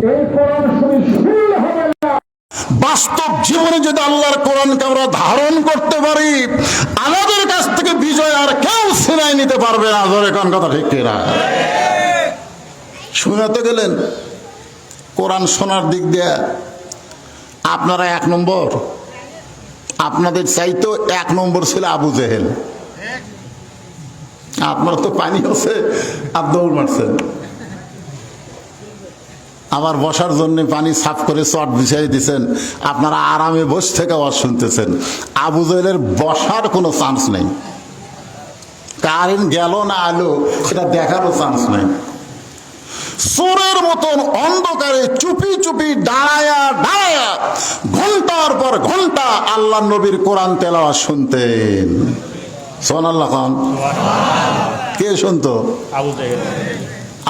এই কোরআন শুনলে হবে না। বাস্তব জীবনে যদি আল্লাহর কোরআনকে আমরা ধারণ করতে পারি, আমাদের কাছ থেকে বিজয় আর কেউ ছিনাই নিতে পারবে না। ধরে কোন কথা ঠিক কিনা? শুনাতে গেলেন কোরআন শোনার দিক দিয়ে আপনারা 1 নম্বর, আপনাদের চাইতো 1 নম্বর ছিল আবু জেহেল। আপনার তো পানি আছে, আপনি দৌড় মারছেন। আবার বসার জন্য পানি সাফ করে চট বিছাই দিচ্ছেন, আপনারা আরামে বসে থেকে আওয়াজ শুনতেছেন। আবু জেহেলের বসার কোনো চান্স নেই, কারেন্ট গেল না আলো সেটা দেখারও চান্স নেই। চোরের মতন অন্ধকারে চুপি চুপি দাঁড়ায়া দাঁড়ায়া ঘন্টার পর ঘন্টা আল্লাহ নবীর কোরআন তেলাওয়াত শুনতেন। সুবহানাল্লাহ খান। কে শুনতো?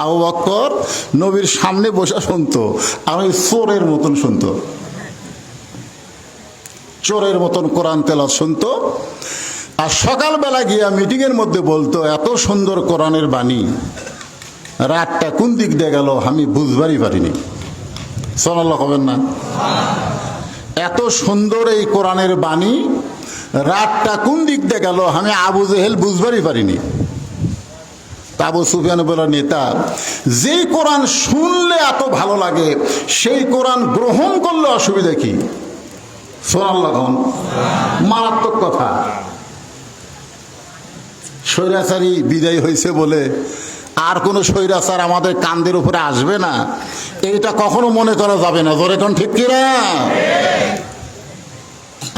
আবু বকর নবীর সামনে বসে শুনতো, আর ওই চোরের মতন শুনতো, চোরের মতন কোরআন তেলাওয়াত শুনতো। আর সকালবেলা গিয়া মিটিং এর মধ্যে বলতো, এত সুন্দর কোরআনের বাণী, রাতটা কোন দিক দিয়ে গেল আমি বুঝবারই পারিনি। সুবহানাল্লাহ হবেন না? এত সুন্দর এই কোরআনের বাণী, রাতটা কোন দিক দিয়ে গেল আমি আবু জেহেল বুঝবারই পারিনি। আবু সুফিয়ান বলা নেতা, যেই কোরআন শুনলে এত ভালো লাগে সেই কোরআন গ্রহণ করলে অসুবিধা কি? সুবহানাল্লাহ। মারাত্মক কথা। স্বৈরাচারী বিদায় হয়েছে বলে আর কোন স্বৈরাচার আমাদের কান্দের উপরে আসবে না, এইটা কখনো মনে করা যাবে না। জোরে কোন ঠিক কিনা?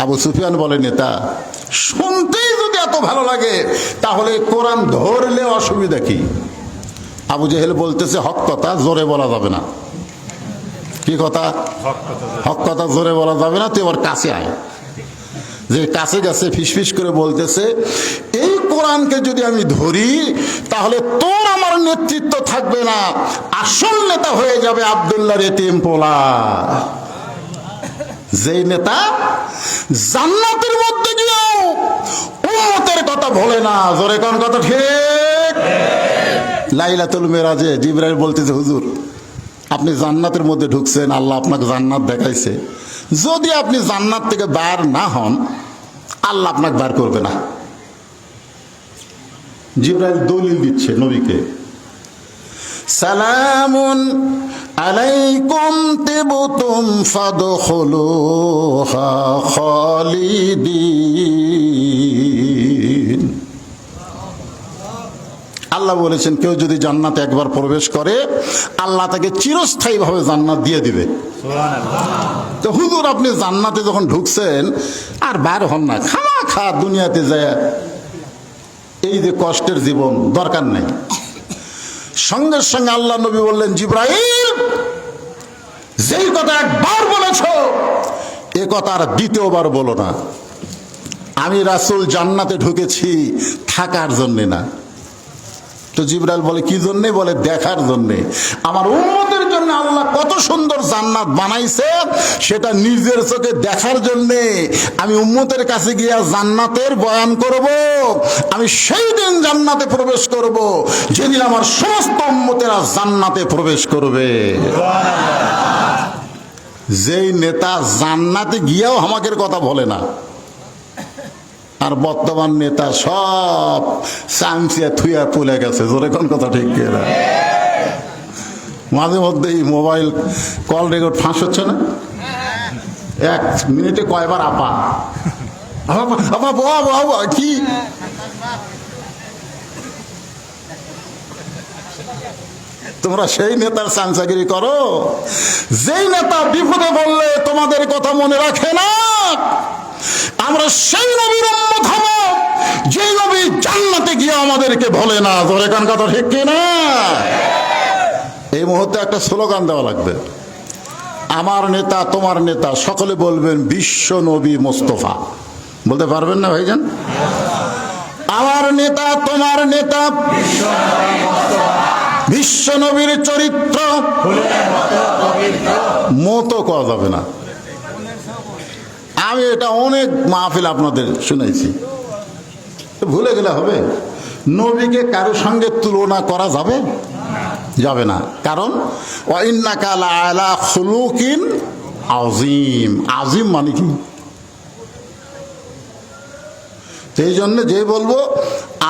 আবু সুফিয়ান বলে, নেতা শুনতেই যদি এত ভালো লাগে তাহলে কোরআন ধরলে অসুবিধা কি? আবু জেহেল বলতেছে, হক কথা জোরে বলা যাবে না। কি কথা? হক কথা জোরে বলা যাবে না, তুই এবার কাছে আয়। যে কাছে গেছে ফিসফিস করে বলতেছে, এই কোরআনকে যদি আমি ধরি তাহলে তোর আমার নেতৃত্ব থাকবে না, আসল নেতা হয়ে যাবে আব্দুল্লাহর এতিম পোলা। যেই নেতা জান্নাতের মধ্যে গিয়েও উম্মতের কথা বলে না। জোরে কোন কথা ঠিক? লাইলাতুল মেরাজে জিবরাইল বলতেছে, হুজুর আপনি জান্নাতের মধ্যে ঢুকছেন, আল্লাহ আপনাকে জান্নাত দেখাইছে, যদি আপনি জান্নাত থেকে বার না হন আল্লাহ আপনাকে বার করবে না। জিবরাইল দলিল দিচ্ছে নবীকে, সালামুন আলাইকুম তিবতুম ফাদখুলুহা খালিদিন। আল্লাহ বলেছেন, কেউ যদি জান্নাতে একবার প্রবেশ করে আল্লাহ তাকে চিরস্থায়ী ভাবে জান্নাত দিয়ে দিবে। তো হুজুর আপনি জান্নাতে যখন ঢুকছেন আর বাইর হন না, খামাখা দুনিয়াতে যায় এই যে কষ্টের জীবন দরকার নেই। সঙ্গে সঙ্গে আল্লাহ নবী বললেন, জিবরাইল যেই কথা একবার বলেছ এ কথা আর দ্বিতীয়বার বলো না। আমি রাসূল জান্নাতে ঢুকেছি থাকার জন্যে না। তো জিবরাইল বলে, কি জন্যে? বলে, দেখার জন্যে। আমার উম্মতের জন্য আল্লাহ কত সুন্দর জান্নাত বানাইছে সেটা নিজের চোখে দেখার জন্যে আমি উম্মতের কাছে গিয়া জান্নাতের বয়ান করব। আমি সেই দিন জান্নাতে প্রবেশ করব যেদিন আমার সমস্ত উম্মতেরা জান্নাতে প্রবেশ করবে। যেই নেতা জান্নাতে গিয়েও আমাদের কথা বলে না, আর বর্তমান নেতা সব চামচিয়া থুইয়া পুলে গেছে। জোরে কোন কথা ঠিক কিনা? মাঝে মধ্যে এই মোবাইল কল রেকর্ড ফাঁস হচ্ছে না? 1 মিনিটে কয়বার আপা আপা বাবা কি তোমরা সেই নেতার চামচাগিরি করো যেই নেতা বিপদে বললে তোমাদের কথা মনে রাখে না। আমরা সেই নবীর উম্মত হব যে নবী জান্নাতে গিয়ে আমাদেরকে বলে না। ধরে কান কথা ঠিক কিনা? এই মুহূর্তে একটা স্লোগান দেওয়া লাগবে, আমার নেতা তোমার নেতা, সকলে বলবেন বিশ্ব নবী মোস্তফা। বলতে পারবেন না ভাইজান? আমার নেতা তোমার নেতা বিশ্ব নবীর চরিত্র মতো করা যাবে না। আমি এটা অনেক মাহফিল আপনাদের শুনাইছি, ভুলে গেলে হবে? নবীকে কারোর সঙ্গে তুলনা করা যাবে? যাবে না। কারণ ওয়া ইন্নাকা লাআলা খুলুকিন আযীম। আযীম মানে কি? সেই জন্য যে বলবো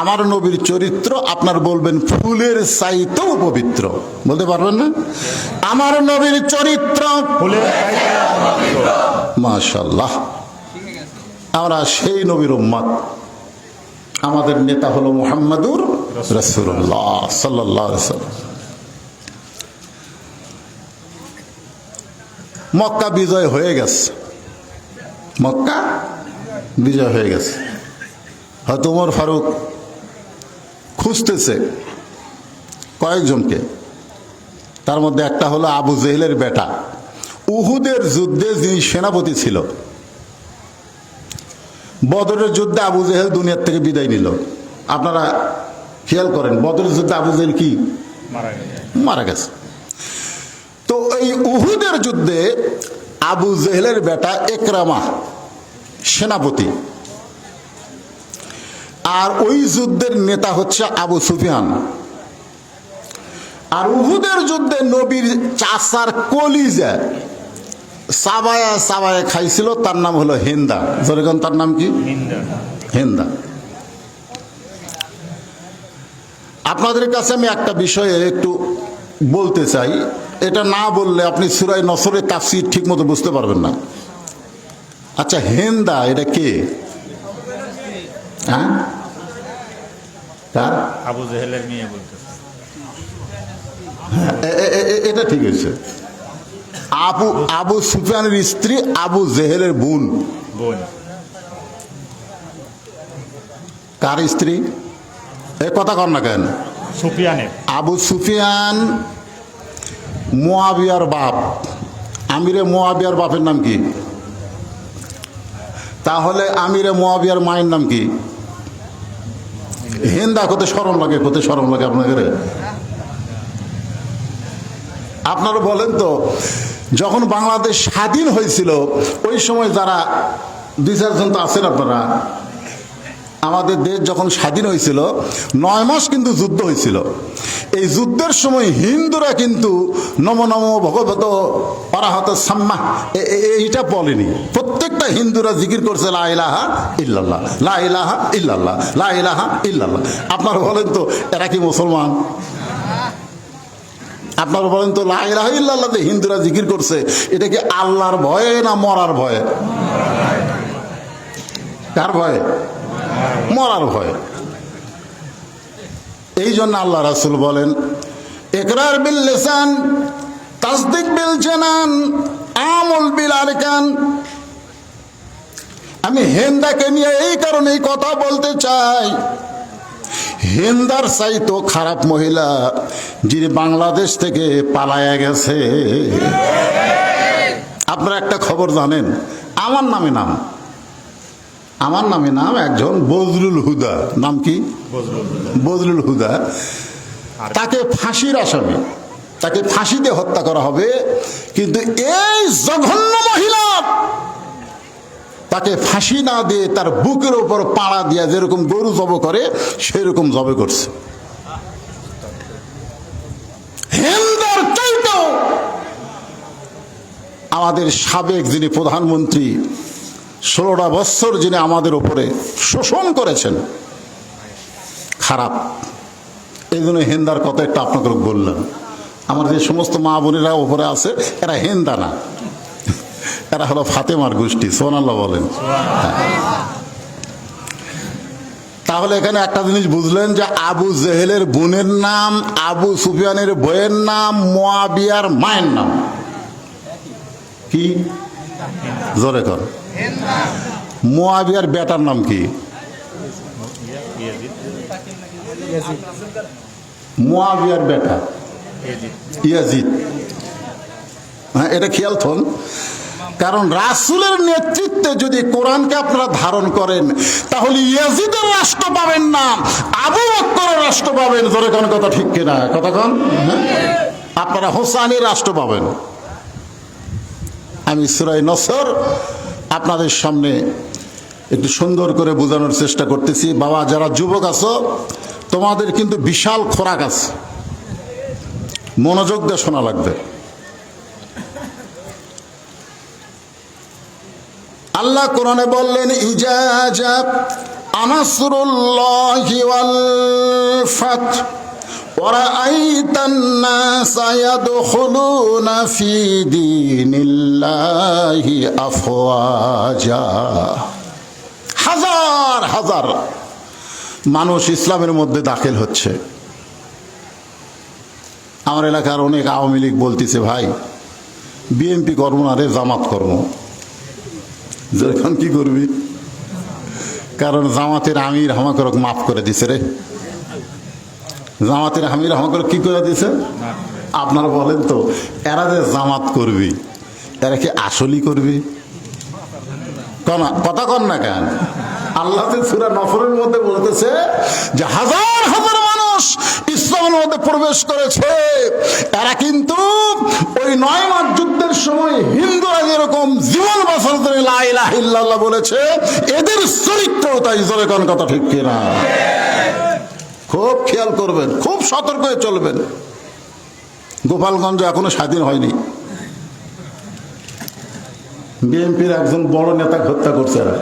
আমার নবীর চরিত্র, আপনার বলবেন ফুলের চাইতেও পবিত্র। বলতে পারবেন না? আমার নবীর চরিত্র ফুলের চাইতেও পবিত্র। মাশাআল্লাহ, আমরা সেই নবীর উম্মত। আমাদের নেতা হলো মুহাম্মাদুর রাসূলুল্লাহ সাল্লাল্লাহু আলাইহি ওয়াসাল্লাম। মক্কা বিজয় হয়ে গেছে, মক্কা বিজয় হয়ে গেছে। হয়তো ওমর ফারুক খুঁজতেছে কয়েকজনকে, তার মধ্যে একটা হলো আবু জেহেলের বেটা, উহুদের যুদ্ধে যিনি সেনাপতি ছিল। বদরের যুদ্ধে আবু জেহেল দুনিয়ার থেকে বিদায় নিল। আপনারা খেয়াল করেন, বদরের যুদ্ধে আবু জেহেল কি মারা গেছে। তো এই উহুদের যুদ্ধে আবু জেহেলের বেটা ইকরামা সেনাপতি, আর ওই যুদ্ধের নেতা হচ্ছে আবু সুফিয়ান। আর উহুদের যুদ্ধে নবীর চাচার কলিজা চাবায়া চাবায়া খাইছিল, তার নাম হলো হিন্দা। যেরকম তার নাম কি? হিন্দা। আপনাদের কাছে আমি একটা বিষয়ে একটু বলতে চাই, এটা না বললে আপনি সূরা নসরের তাফসীর ঠিক মতো বুঝতে পারবেন না। আচ্ছা, হিন্দা এটা কে? হ্যাঁ, আবু জেহেলের মেয়ে বলতেছে। এটা ঠিক আছে। আবু সুফিয়ানের স্ত্রী আবু জেহেলের বোন। কার স্ত্রী? এ কথা কর না কেন? সুফিয়ানের। আবু সুফিয়ান মুয়াবিয়ার বাপ। আমিরে মুয়াবিয়ার বাপের নাম কি? তাহলে আমিরে মুয়াবিয়ার মায়ের নাম কি? হিন্দা। কত শরম লাগে, কত শরম লাগে আপনাদের। আপনারা বলেন তো, যখন বাংলাদেশ স্বাধীন হয়েছিল ওই সময় যারা দুই চারজন তো আছেন আপনারা, আমাদের দেশ যখন স্বাধীন হয়েছিল 9 মাস কিন্তু যুদ্ধ হয়েছিল। এই যুদ্ধের সময় হিন্দুরা কিন্তু নম নম ভগবত অরাহত সাম্মা এইটা বলেনি। প্রত্যেকটা হিন্দুরা জিকির করছে লা ইলাহা ইল্লাল্লাহ, লা ইলাহা ইল্লাল্লাহ, লা ইলাহা ইল্লাল্লাহ। আপনারা বলেন তো এরা কি মুসলমান? আপনারা বলেন তো লা ইলাহা ইল্লাল্লাহ যে হিন্দুরা জিকির করছে, এটা কি আল্লাহর ভয়ে না মরার ভয়ে? কার ভয়ে? মরার ভয়। এই জন্য আল্লাহ রাসূল বলেন, ইকরার বিল লিসান তাসদিক বিল জানান আমল বিল আরকান। আমি হিন্দাকে নিয়ে এই কারণে এই কথা বলতে চাই, হিন্দার চাইতো খারাপ মহিলা যিনি বাংলাদেশ থেকে পালায়া গেছে। আপনারা একটা খবর জানেন, আমার নামে নাম একজন বজলুল হুদা। নাম কি? বজলুল হুদা। তাকে ফাঁসির আসামি, তাকে ফাঁসিতে হত্যা করা হবে। কিন্তু এই জঘন্য মহিলা তাকে ফাঁসি না দিয়ে তার বুকের উপর পাড়া দিয়া যেরকম গরু জব করে সেরকম জবে করছে। হিন্দার চাইতেও আমাদের সাবেক যিনি প্রধানমন্ত্রী 16টা বছর যিনি আমাদের উপরে শোষণ করেছেন, খারাপ। এই জন্য হিন্দার কথা একটু আপনাকে বললাম। আমার যে সমস্ত মা বোনেরা উপরে আছে এরা হিন্দা না, এরা হলো ফাতেমার গোষ্ঠী। সুবহানাল্লাহ বলেন। তাহলে এখানে একটা জিনিস বুঝলেন যে আবু জেহেলের বোনের নাম, আবু সুফিয়ানের বইয়ের নাম, মুয়াবিয়ার মায়ের নাম কি? জোরে কর। মুয়াবিয়ার বেটার নাম কি? মুয়াবিয়ার বেটা ইয়াজিদ। হ্যাঁ, এটা খেয়াল থন। কারণ রাসূলের নেতৃত্বে যদি কোরআনকে আপনারা ধারণ করেন তাহলে ইয়াজিদের রাষ্ট্র পাবেন না, আবু বকরের রাষ্ট্র পাবেন। জোরে কোন কথা ঠিক কিনা? কথা কোন? আপনারা হোসাইনের রাষ্ট্র পাবেন। আমি সূরা নসর আপনাদের সামনে একটু সুন্দর করে বোঝানোর চেষ্টা করতেছি। বাবা, যারা যুবক আছো তোমাদের কিন্তু বিশাল খোরাক আছে, মনোযোগ দিয়ে শোনা লাগবে। আল্লাহ কোরআনে বললেন, ইজা নাসরুল্লাহি ওয়াল ফাত ওয়া রাআইতান নাসা ইয়াদখুলুনা ফি দীনিল্লাহি আফওয়াজা। হাজার হাজার মানুষ ইসলামের মধ্যে দাখিল হচ্ছে। আমার এলাকার অনেক আওয়ামী লীগ বলতেছে, ভাই বিএনপি কর্ম না রে, জামাত কর্ম। যখন কি করবি, কারণ জামাতের আমির আমাকে মাফ করে দিছে রে। জামাতের আমির আমাকে কি করে দিছে? আপনারা বলেন তো, এরা যে জামাত করবি, এরা কি আসলেই করবি? কথা কন না কেন? আল্লাহ সূরা নফরের মধ্যে বলতেছে যে হাজার হাজার মানুষ ইসলামের মধ্যে প্রবেশ করেছে। এরা কিন্তু ওই 9 মাস যুদ্ধের সময় হিন্দুরা যেরকম জীবন বাঁচানোর জন্য লা ইলাহা ইল্লাল্লাহ বলেছে, এদের চরিত্র তাই। জোরে কোন কথা ঠিক কিনা? খুব খেয়াল করবেন, খুব সতর্ক হয়ে চলবেন। গোপালগঞ্জ এখনো স্বাধীন হয়নি। বিএনপির একজন বড় নেতা হত্যা করছে এরা।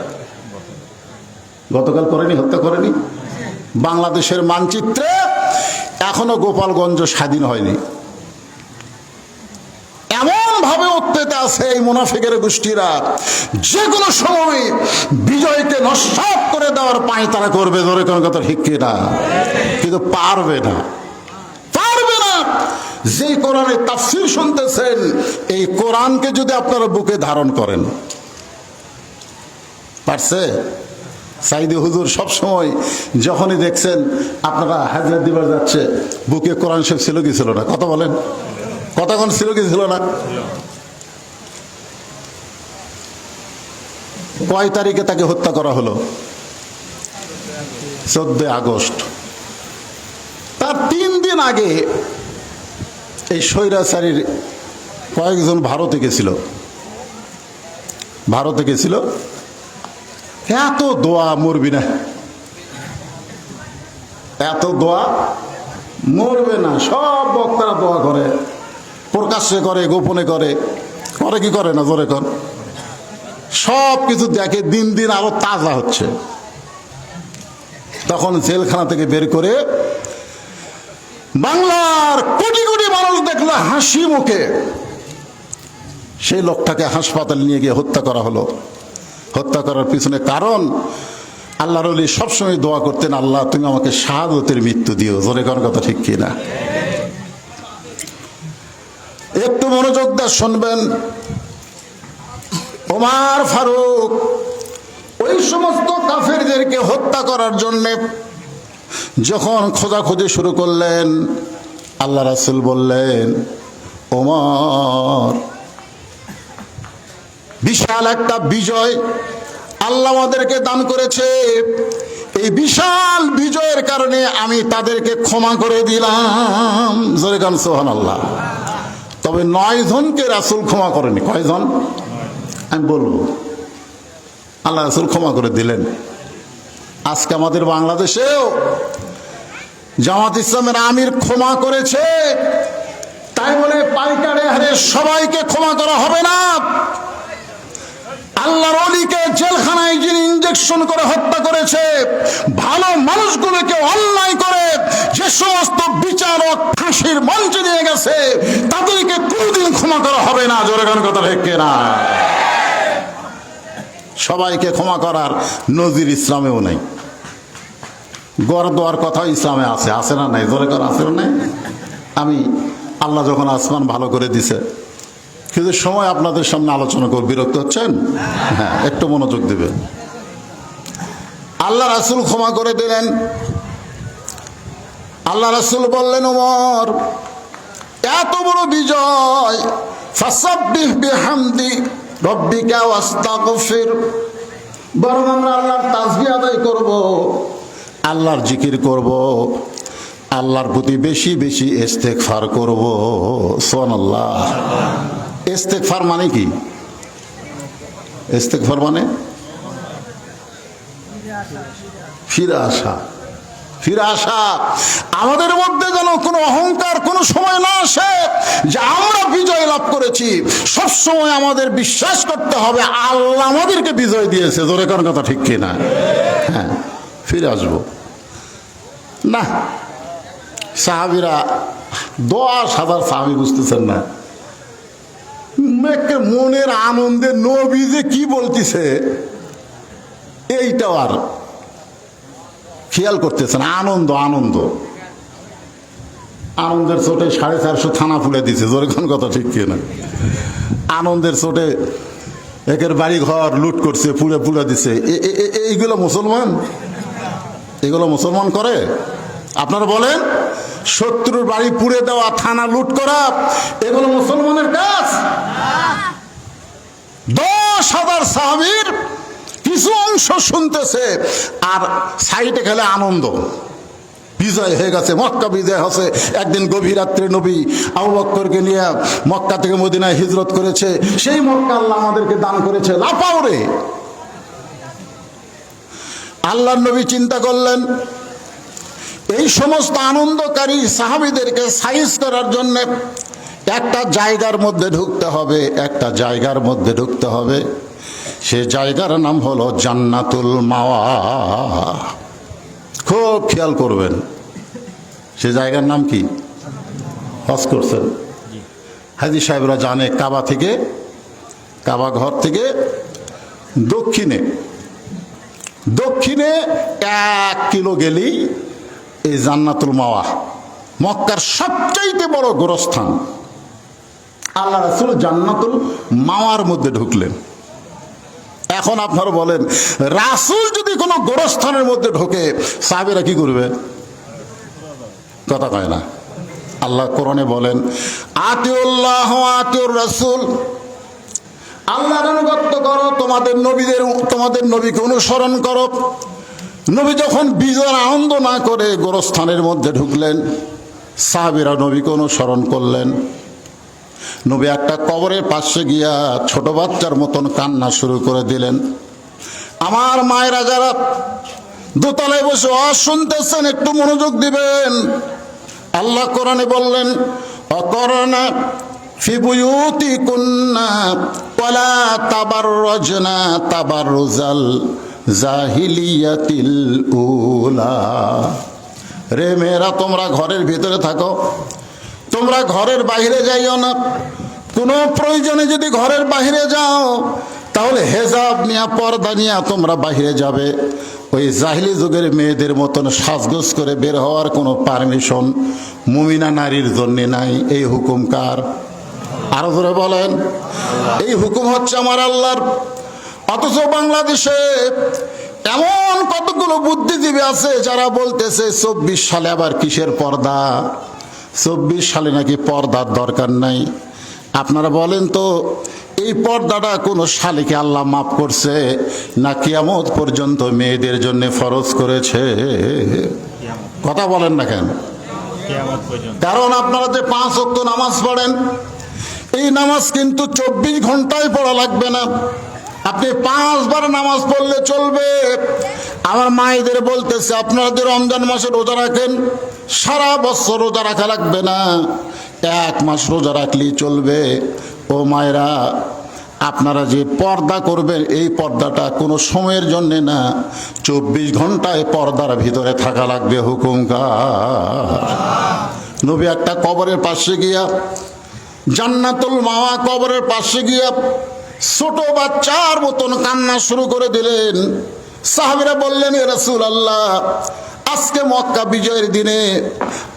গতকাল করেনি, হত্যা করেনি। বাংলাদেশের মানচিত্রে এখনো গোপালগঞ্জ স্বাধীন হয়নি। এমন ভাবে উত্তেজিত আছে এই মুনাফিকের গোষ্ঠীরা, যে কোনো সময় বিজয়কে নস্যাৎ করে দেওয়ার পায় তারা করবে। ধরে কোন কথা ঠিক কিনা? কিন্তু পারবে না, পারবে না। যে কোরআনের তাফসীর শুনতেছেন, এই কোরআনকে যদি আপনারা বুকে ধারণ করেন, পারছে? সাইদি হুজুর সবসময় যখনই দেখছেন আপনারা হাজরা দিবার যাচ্ছে, বুকে কোরআন শরীফ ছিল কি ছিল না? কথা বলেন, কতক্ষণ ছিল কি ছিল না? কয় তারিখে তাকে হত্যা করা হলো? 14 আগস্ট। তার 3 দিন আগে এই স্বৈরাচারীর কয়েকজন ভারতে গেছিল। ভারতে গেছিল, এত দোয়া মরবি না, এত দোয়া মরবে না। সব বক্তারা দোয়া করে, প্রকাশ্যে করে, গোপনে করে, করে কি করে না? জোরে কর। সব কিছু দেখে দিন দিন আরো তাজা হচ্ছে। তখন জেলখানা থেকে বের করে বাংলার কোটি কোটি মানুষ দেখলো হাসি মুখে, সেই লোকটাকে হাসপাতালে নিয়ে গিয়ে হত্যা করা হলো। হত্যা করার পিছনে কারণ, আল্লাহর ওলি সবসময় দোয়া করতেন, আল্লাহ তুমি আমাকে শাহাদতের মৃত্যু দিও। জোরে কোন কথা ঠিক কিনা? একটু মনোযোগ দিয়ে শুনবেন। ওমর ফারুক ওই সমস্ত কাফেরদেরকে হত্যা করার জন্যে যখন খোঁজাখুঁজি শুরু করলেন, আল্লাহ রাসূল বললেন, ওমর, বিশাল একটা বিজয় আল্লাহ আমাদেরকে দান করেছে। এই বিশাল বিজয়ের কারণে আমি তাদেরকে ক্ষমা করে দিলাম। জোরে গান সুবহানাল্লাহ। তবে 9 জনকে রাসূল ক্ষমা করেনি। কয়জন? আমি বলবো। আল্লাহ রাসূল ক্ষমা করে দিলেন। আজকে আমাদের বাংলাদেশেও জামাত ইসলামের আমির ক্ষমা করেছে, তাই বলে পাইকারে হারে সবাইকে ক্ষমা করা হবে না। আল্লাহর ওলিকে জেলখানায় যিনি ইনজেকশন করে হত্যা করেছে, ভালো মানুষগুলোকে অন্যায় করে যে সমস্ত বিচারক ফাঁসির মঞ্চে নিয়ে গেছে, তাদেরকে কোনদিন ক্ষমা করা হবে না। জোরে গান কথা ঠিক না? সবাইকে ক্ষমা করার নজির ইসলামেও নাই। গড় দেওয়ার কথা ইসলামে আছে, আছে না নাই? জোরে কর, আছে না নাই? আমি আল্লাহ যখন আসমান ভালো করে দিছে, কিন্তু সময় আপনাদের সামনে আলোচনা করব। বিরক্ত হচ্ছেন? হ্যাঁ, একটু মনোযোগ দিবেন। আল্লাহ রাসূল ক্ষমা করে দিলেন। আল্লাহ রাসূল বললেন, ওমর, এত বড় বিজয়, ফাসাব্বিহ বিহামদি রব্বিকা ওয়াস্তাগফির, বরং আমরা আল্লাহর তাসবিহ আদায় করব, আল্লাহর জিকির করব, আল্লাহর প্রতি বেশি বেশি ইস্তেগফার করব। সুবহানাল্লাহ। ইস্তেগফার মানে কি? ইস্তেগফার মানে ফিরে আসা। ফিরে আসা। আমাদের মধ্যে যেন কোনো অহংকার কোনো সময় না আসে যে আমরা বিজয় লাভ করেছি। সব সময় আমাদের বিশ্বাস করতে হবে আল্লাহ আমাদেরকে বিজয় দিয়েছে। জোরে কোন কথা ঠিক কিনা? হ্যাঁ, ফিরে আসবো না। সাহাবীরা 10,000 সাহাবী, বুঝতেছেন না? মনের আনন্দে নবী যে কি বলতেছে এইটাও আর খেয়াল করতেছেন। আনন্দ আনন্দ আনন্দের চোটে 450 থানা ফুলে দিছে। জোরে কোন কথা ঠিক কিনা? আনন্দের চোটে একের বাড়ি ঘর লুট করছে, পুড়ে পুড়ে দিছে। এইগুলো মুসলমান? এগুলো মুসলমান করে? আপনারা বলেন, শত্রুর বাড়ি পুড়ে দেওয়া, থানা লুট করা, এগুলো মুসলমানের কাজ? 10,000 সাহাবীর কিছু অংশ শুনতেছে আর সাইডে খেলে আনন্দ। বিজয় হয়ে গেছে, মক্কা বিজয় হচ্ছে। একদিন গভীর রাত্রে নবী আবু বকরকে নিয়ে মক্কা থেকে মদিনায় হিজরত করেছে। সেই মক্কা আল্লাহ আমাদেরকে দান করেছে। লাফাও রে! আল্লাহর নবী চিন্তা করলেন এই সমস্ত আনন্দকারী সাহাবীদেরকে সাইজ করার জন্য একটা জায়গার মধ্যে ঢুকতে হবে, একটা জায়গার মধ্যে ঢুকতে হবে। সে জায়গার নাম হলো জান্নাতুল মাওয়া। খুব খেয়াল করবেন, সে জায়গার নাম কি? হজ করছেন হাজী সাহেবরা জানে, কাবা থেকে, কাবা ঘর থেকে দক্ষিণে 1 কিলো গেলেই এই জান্নাতুল মাওয়া, মক্কার সবচাইতে বড় গোরস্থান। আল্লাহ রাসূল জান্নাতুল মাওয়ার মধ্যে ঢুকলেন। এখন আপনারা বলেন, রাসূল যদি কোনো গোরস্থানের মধ্যে ঢোকে সাহাবীরা কি করবে? কথা কয় না। আল্লাহ কোরআনে বলেন, আতিউল্লাহ ওয়া আতিউর রাসূল, আল্লাহর আনুগত্য করো, তোমাদের নবীকে অনুসরণ করো। নবী যখন বিজয়ের আনন্দ না করে গোরস্থানের মধ্যে ঢুকলেন, সাহাবীরা নবীকে অনুসরণ করলেন। নবী একটা কবরের পাশে গিয়া ছোট বাচ্চার মতন কান্না শুরু করে দিলেন। আমার মায়েরা যারা দোতলায় বসে শুনতেছেন, একটু মনোযোগ দিবেন। আল্লাহ কোরআনে বললেন, অকরনা ফি বুয়ুতিকুন্না ওয়ালা তাবাররাজনা তাবাররুজাল জাহিলিয়াতিল উলা। রে মেয়েরা, তোমরা ঘরের ভিতরে থাকো, তোমরা ঘরের বাইরে যাইও না। কোনো প্রয়োজনে যদি ঘরের বাইরে যাও তাহলে হেজাব নিয়া, পর্দা নিয়া তোমরা বাইরে যাবে। ওই জাহিলি যুগের মেয়েদের মতন সাজগোজ করে বের হওয়ার কোনো পারমিশন মুমিনা নারীর জন্য নাই। এই হুকুম কার? আরো ধরে বলেন, এই হুকুম হচ্ছে আমার আল্লাহর। অথচ বাংলাদেশে এমন কতগুলো বুদ্ধিজীবী আছে যারা বলতেছে 24 সালে আবার কিসের পর্দা? 24 সালে নাকি পর্দার দরকার নাই। আপনারা বলেন তো, এই পর্দাটা কোন সালেকে আল্লাহ মাফ করছে না কিয়ামত পর্যন্ত মেয়েদের জন্য ফরজ করেছে? কথা বলেন না কেন? কারণ আপনারা যে 5 ওয়াক্ত নামাজ পড়েন, এই নামাজ কিন্তু 24 ঘন্টায় পড়া লাগবে না। আপনি 5 বার নামাজ পড়লে চলবে। আমার মায়েদের বলতেছে, আপনারা যে রমজান মাসে রোজা রাখেন, সারা বছর রোজা রাখা লাগবে না, 1 মাস রোজা রাখলেই চলবে। ও মায়েরা, আপনারা যে পর্দা করবেন, এই পর্দাটা কোনো সময়ের জন্য না, 24 ঘন্টায় পর্দার ভিতরে থাকা লাগবে। হুকুম কার? নবী একটা কবরের পাশে গিয়া, জান্নাতুল মাওয়া কবরের পাশে গিয়া ছোট বাচ্চার মতন কান্না শুরু করে দিলেন। সাহাবীরা বললেন, ইয়া রাসূলুল্লাহ, আজকে মক্কা বিজয়ের দিনে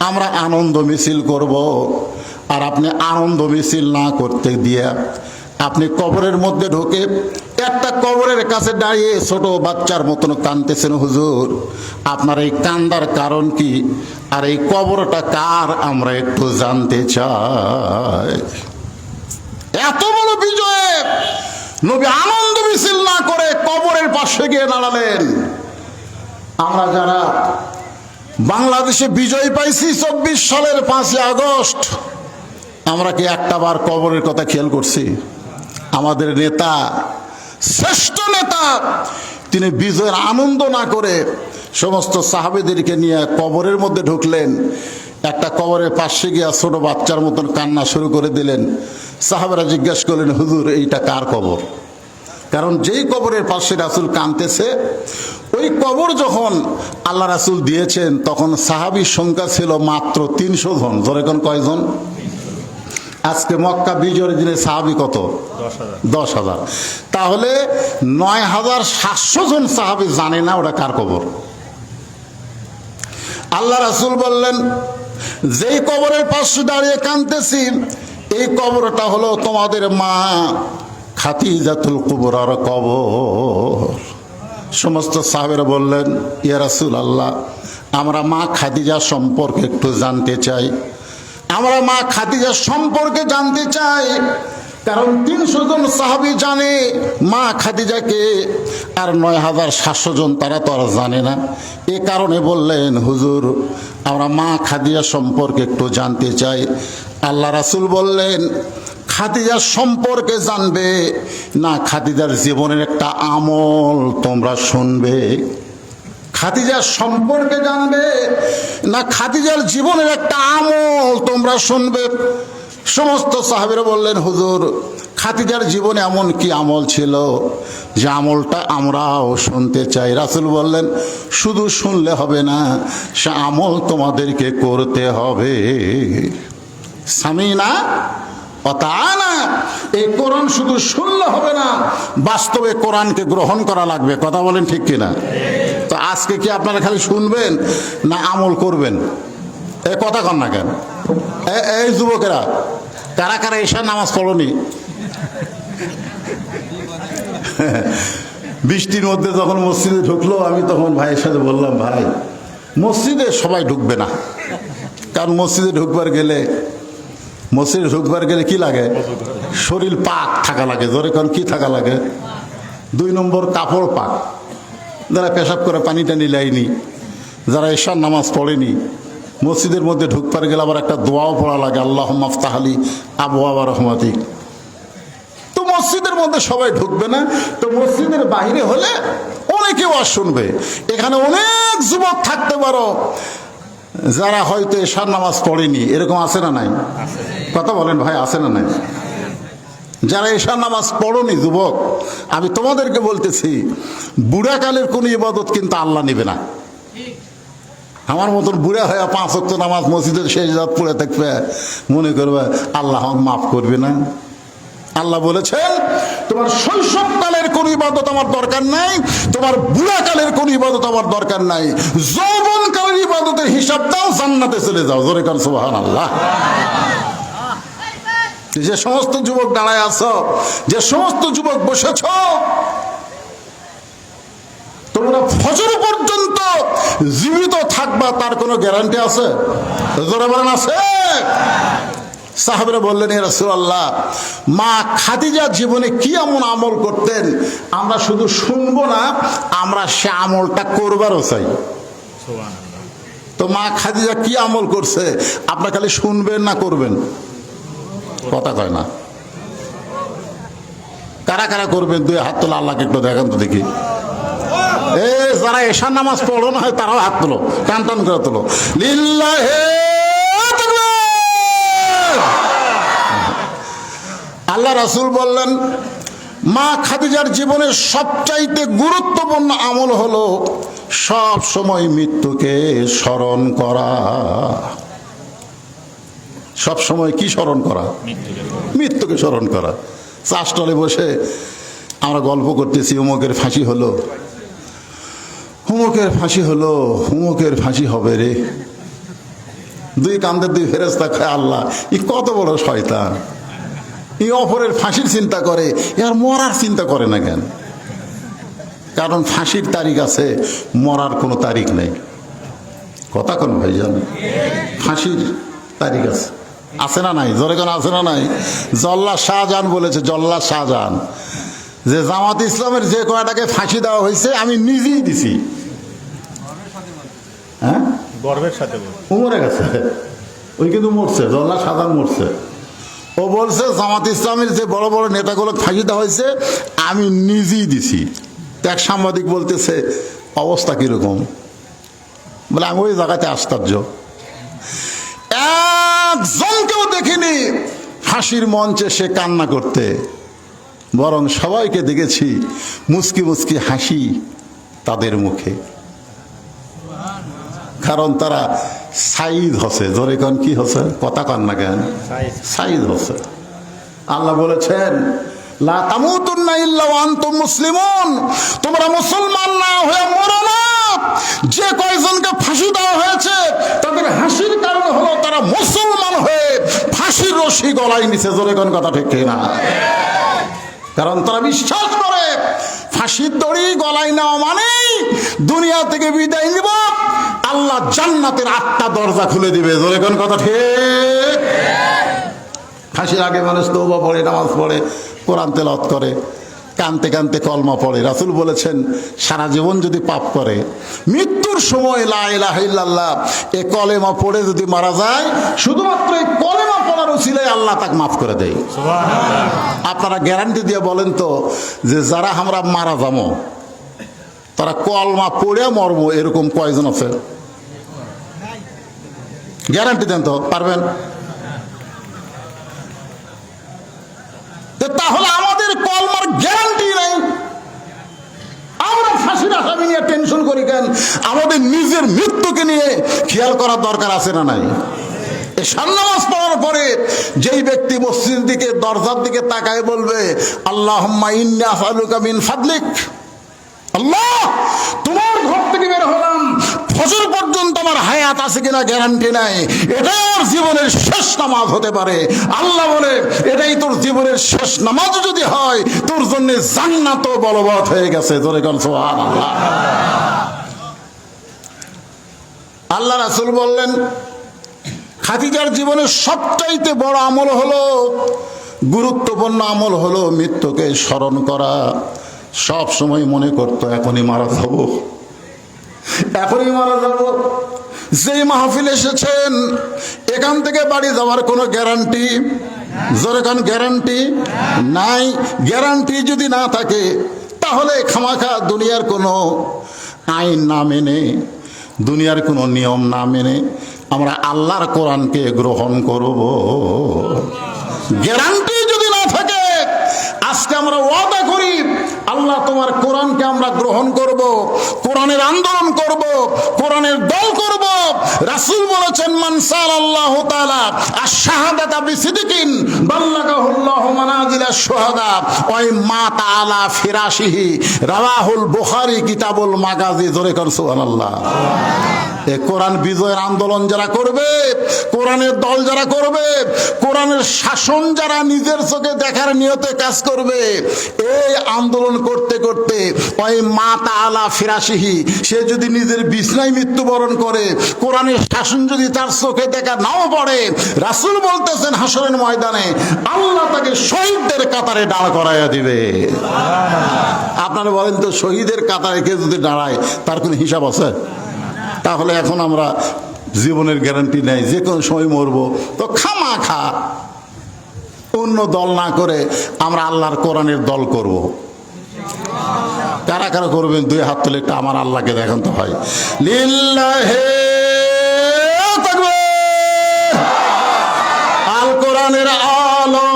আমরা আনন্দ মিছিল করব, আর আপনি আনন্দ মিছিল না করতে দিয়ে আপনি কবরের মধ্যে ঢোকে একটা কবরের কাছে দাঁড়িয়ে ছোট বাচ্চার মতন কাঁদতেছেন। হুজুর, আপনার এই কান্দার কারণ কি? আর এই কবরটা কার আমরা একটু জানতে চাই। এত বড় বিজয়ে নবী আনন্দ মিছিল না করে কবরের পাশে গিয়ে দাঁড়ালেন। আমরা যারা বাংলাদেশে বিজয় পাইছি 24 সালের 5 আগস্ট, আমরা কি একটা বার কবরের কথা খেয়াল করছি? আমাদের নেতা, শ্রেষ্ঠ নেতা, তিনি বিজয়ের আনন্দ না করে সমস্ত সাহাবেদেরকে নিয়ে কবরের মধ্যে ঢুকলেন। একটা কবরের পাশে গিয়া ছোট বাচ্চার মতন কান্না শুরু করে দিলেন। সাহাবেরা জিজ্ঞাসা করলেন, হুজুর এইটা কার কবর? কারণ যেই কবরের পাশে রাসূল কাঁদতেছে, ওই কবর যখন আল্লাহ রাসূল দিয়েছেন তখন সাহাবীর সংখ্যা ছিল মাত্র 300 জন। জোরে কোন কয়জন? আজকে মক্কা বিজয়ের দিনে সাহাবী কত? 10,000। তাহলে 9,700 জন সাহাবী জানে না ওটা কার কবর। আল্লাহ রাসূল বললেন, যেই কবরের পাশে দাঁড়িয়ে কাঁদতেছি এই কবরটা হলো তোমাদের মা খাদিজাতুল কুবরার কবর। সমস্ত সাহাবেরা বললেন, ইয়া রাসূলুল্লাহ, আমরা মা খাদিজা সম্পর্কে একটু জানতে চাই, আমরা মা খাদিজা সম্পর্কে জানতে চাই। কারণ 300 জন সাহাবী জানে মা খাদিজাকে, আর 9,700 জন তারা তো আর জানে না। এ কারণে বললেন, হুজুর আমরা মা খাদিজা সম্পর্কে একটু জানতে চাই। আল্লাহ রাসূল বললেন, খাদিজার সম্পর্কে জানবে না খাদিজার জীবনের একটা আমল তোমরা শুনবে? খাদিজার সম্পর্কে জানবে না খাদিজার জীবনের একটা আমল তোমরা শুনবে? সমস্ত সাহাবীরা বললেন, হুজুর খাদিজার জীবনে এমন কি আমল ছিল যে আমলটা আমরাও শুনতে চাই। রাসূল বললেন, শুধু শুনলে হবে না, সে আমল তোমাদেরকে করতে হবে। সামিনা অতানা, এই কোরআন শুধু শুনলে হবে না, বাস্তবে কোরআনকে গ্রহণ করা লাগবে। কথা বলেন ঠিক কিনা? তো আজকে কি আপনারা খালি শুনবেন না আমল করবেন? এ কথা কন না কেন? এই যুবকেরা, কারা কারা এশার নামাজ পড়নি? বৃষ্টির মধ্যে যখন মসজিদে ঢুকলো, আমি তখন ভাইয়ের সাথে বললাম, ভাই মসজিদে সবাই ঢুকবে না, কারণ মসজিদে ঢুকবার গেলে কি লাগে? শরীর পাক থাকা লাগে। জোরে কারণ কি থাকা লাগে? 2 নম্বর কাপড় পাক। যারা পেশাব করে পানি টানি লাইনি, যারা এশার নামাজ পড়েনি, মসজিদের মধ্যে ঢুকবার গেলে আবার একটা দোয়াও পড়া লাগে, আল্লাহুম্মা আফতাহ লি আবওয়াবা রাহমাতিক। তো মসজিদের মধ্যে সবাই ঢুকবে না, তো মসজিদের বাইরে হলে অনেকে ওয়াজ শুনবে। এখানে অনেক যুবক থাকতে পারো যারা হয়তো এশার নামাজ পড়েনি, এরকম আছে না নাই? কথা বলেন ভাই, আছে না নাই? যারা এশার নামাজ পড়নি যুবক, আমি তোমাদেরকে বলতেছি, বুড়াকালের কোনো ইবাদত কিন্তু আল্লাহ নেবে না। আমার মতন বুড়া হয়ে 5 ওয়াক্ত নামাজ মসজিদের শেষ রাত পড়ে থাকবে, মনে করবে আল্লাহ মাফ করবে না। আল্লাহ বলেছেন, তোমার শৈশবকালের কোন ইবাদত আমার দরকার নাই, তোমার বুড়াকালের কোন ইবাদত আমার দরকার নাই, যৌবনকালের ইবাদতের হিসাব দাও, জান্নাতে চলে যাও। জোরে কার সুবহানাল্লাহ। যে সমস্ত যুবক দাঁড়ায় আছো, যে সমস্ত যুবক বসেছ, তোমরা ফজর পর্যন্ত জীবিত থাকবা তার কোনো গ্যারান্টি আছে? জোরে বলেন, আছে? সাহাবীরা বললেন, ইয়া রাসূলুল্লাহ, মা খাদিজা জীবনে কি এমন আমল করতেন আমরা শুধু শুনবো না, আমরা সে আমলটা করবারও চাই। তো মা খাদিজা কি আমল করছে আপনারা খালি শুনবেন না করবেন? কথা কয় না। কারা কারা করবেন? 2 হাত তোলা, আল্লাহকে একটু দেখান তো দেখি। যারা এশার নামাজ পড়ো না হয় তারাও হাত তোলো, টান টান করে তোলো। লিল্লাহে আল্লাহ রাসূল বললেন, মা খাদিজার জীবনের সবচাইতে গুরুত্বপূর্ণ আমল হলো সব সময় মৃত্যুকে স্মরণ করা। সব সময় কি স্মরণ করা? মৃত্যুকে স্মরণ করা। চাষটলে বসে আমরা গল্প করতেছি, অমুকের ফাঁসি হলো, হুমুকের ফাঁসি হলো, হুমুকের ফাঁসি হবে রে। 2 কান্দের 2 ফেরেশতা খায়, আল্লাহ ই কত বড় শয়তান, এই অপরের ফাঁসির চিন্তা করে, এর মরার চিন্তা করে না কেন? কারণ ফাঁসির তারিখ আছে, মরার কোনো তারিখ নেই। কথা কোন ভাইজান? ফাঁসির তারিখ আছে, আছে না নাই? জোরে কেন আছে না নাই? জল্লাদ শাহজাহান বলেছে, জল্লাদ শাহজাহান, যে জামাত ইসলামের যে কয়টাকে ফাঁসি দেওয়া হয়েছে আমি নিজেই দিছি। হ্যাঁ, গর্বের সাথে উমরে গেছে, ওই কিন্তু মরছে, জল্লাদ শাহজাহান মরছে। ও বলছে জামাত ইসলামের যে বড় বড় নেতাগুলো ফাঁসি দেওয়া হয়েছে আমি নিজেই দিছি। এক সাংবাদিক বলতেছে, অবস্থা কিরকম? বলে আমি ওই জায়গাতে আশ্চর্য, একজনকেও দেখিনি হাসির মঞ্চে সে কান্না করতে, বরং সবাইকে দেখেছি মুচকি মুচকি হাসি তাদের মুখে। কারণ তারা সাইদ হসে, জোরে কন কি হসে, কথা কন না কেন, সাইদ হসে। আল্লাহ বলেছেন লা তামুতুন্না ইল্লা ওয়া আনতুম মুসলিমুন, তোমরা মুসলমান না হয়ে মরো না। যে কয়জনকে ফাঁসি দেওয়া হয়েছে তাদের হাসির কারণ হলো তারা মুসলমান হয়ে ফাঁসির রশি গলায় নিচে, জোরে কোন কথা ঠিক না? কারণ তারা বিশ্বাস করে ফাঁসির দড়ি গলায় নেওয়া মানেই দুনিয়া থেকে বিদায় নিব, আল্লাহ জান্নাতের 8টা দরজা খুলে দিবে, জোরে কোন কথা ঠিক? ফাঁসির আগে মানুষ তওবা পড়ে, নামাজ পড়ে, কোরআন তেলাওয়াত করে, কানতে কানতে কলমা পড়ে। রাসূল বলেছেন সারা জীবন যদি পাপ করে মৃত্যুর সময় লা ইলাহা ইল্লাল্লাহ এই কলেমা পড়ে যদি মারা যায়, শুধুমাত্র এই কলেমা পড়ার উসিলায় আল্লাহ তাকে মাফ করে দেয়। আপনারা গ্যারান্টি দিয়ে বলেন তো যে যারা আমরা মারা যাবো তারা কলমা পড়ে মরবো এরকম কয়জন আছে? গ্যারান্টি দেন তো, পারবেন? তাহলে আমাদের কলমার গ্যারান্টি নাই, আমরা ফাঁসির আসামি নিয়ে টেনশন করি কেন? আমাদের নিজের মৃত্যুকে নিয়ে খেয়াল করার দরকার আছে না নাই? এশার নামাজ পড়ার পরে যেই ব্যক্তি মসজিদের দিকে দরজার দিকে তাকায় বলবে আল্লাহুম্মা ইন্নী আসআলুকা মিন ফাদলিক, আল্লাহ তোমার ঘর থেকে বের হলাম, ফজর পর্যন্ত আমার হায়াত আছে কিনা গ্যারান্টি নাই, এটাই আমার জীবনের শেষ নামাজ হতে পারে। আল্লাহ বলে এটাই তোর জীবনের শেষ নামাজ যদি হয় তোর জন্য জান্নাত বলবৎ হয়ে গেছে, জোরে কোন সুবহানাল্লাহ। আল্লাহ রাসূল বললেন খাদিজার জীবনের সবচাইতে বড় আমল হলো, গুরুত্বপূর্ণ আমল হলো মৃত্যুকে স্মরণ করা। সব সময় মনে করতো এখনই মারা যাব, এখনই মারা যাব। যেই মাহফিল এসেছেন এখান থেকে বাড়ি যাওয়ার কোনো গ্যারান্টি, জোরে কান গ্যারান্টি নাই। গ্যারান্টি যদি না থাকে তাহলে খামাখা দুনিয়ার কোনো আইন না মেনে, দুনিয়ার কোনো নিয়ম না মেনে আমরা আল্লাহর কোরআনকে গ্রহণ করব। গ্যারান্টি যদি না থাকে আজকে আমরা ওয়াদা করি আল্লাহ তোমার কোরআনকে আমরা গ্রহণ করব, কোরআনের আন্দোলন করব, কোরআনের দল করব। রাসূল বলেছেন মান সাল্লাল্লাহু তাআলা আশ-শাহাদাতা বিসিদকিন বাল্লাগাহুল্লাহু মানাজিলাশ শুহাদা ওয়া মা তাআলা ফিরাশিহি, রাওয়াহুল বুখারী কিতাবুল মাগাজি, জোরে কর সুবহানাল্লাহ। এই কোরআন বিজয়ের আন্দোলন যারা করবে, কোরআনের দল যারা করবে, কোরআনের শাসন যারা নিজের চোখে দেখার নিয়তে কাজ করবে, এই আন্দোলন করতে করতে ওই মা তাআলা ফিরাশিহি, সে যদি নিজের বিছনায় মৃত্যুবরণ করে, কোরআনের শাসন যদি তার চোখে দেখা নাও পড়ে, রাসূল বলতেছেন হাসরের ময়দানে আল্লাহ তাকে শহীদদের কাতারে দাঁড় করাইয়া দিবে। আপনারা বলেন তো শহীদের কাতারে কে যদি দাঁড়ায় তার কোনো হিসাব আছে? তাহলে এখন আমরা জীবনের গ্যারান্টি নেই, যে কোনো সময় মরবো, তো খামাখা অন্য দল না করে আমরা আল্লাহর কোরআনের দল করব। কারা কারা করবেন? 2 হাত তুলে একটা আমার আল্লাহকে দেখান তো ভাই। লিল্লাহি তাকবীর, আল কোরআনের আলো।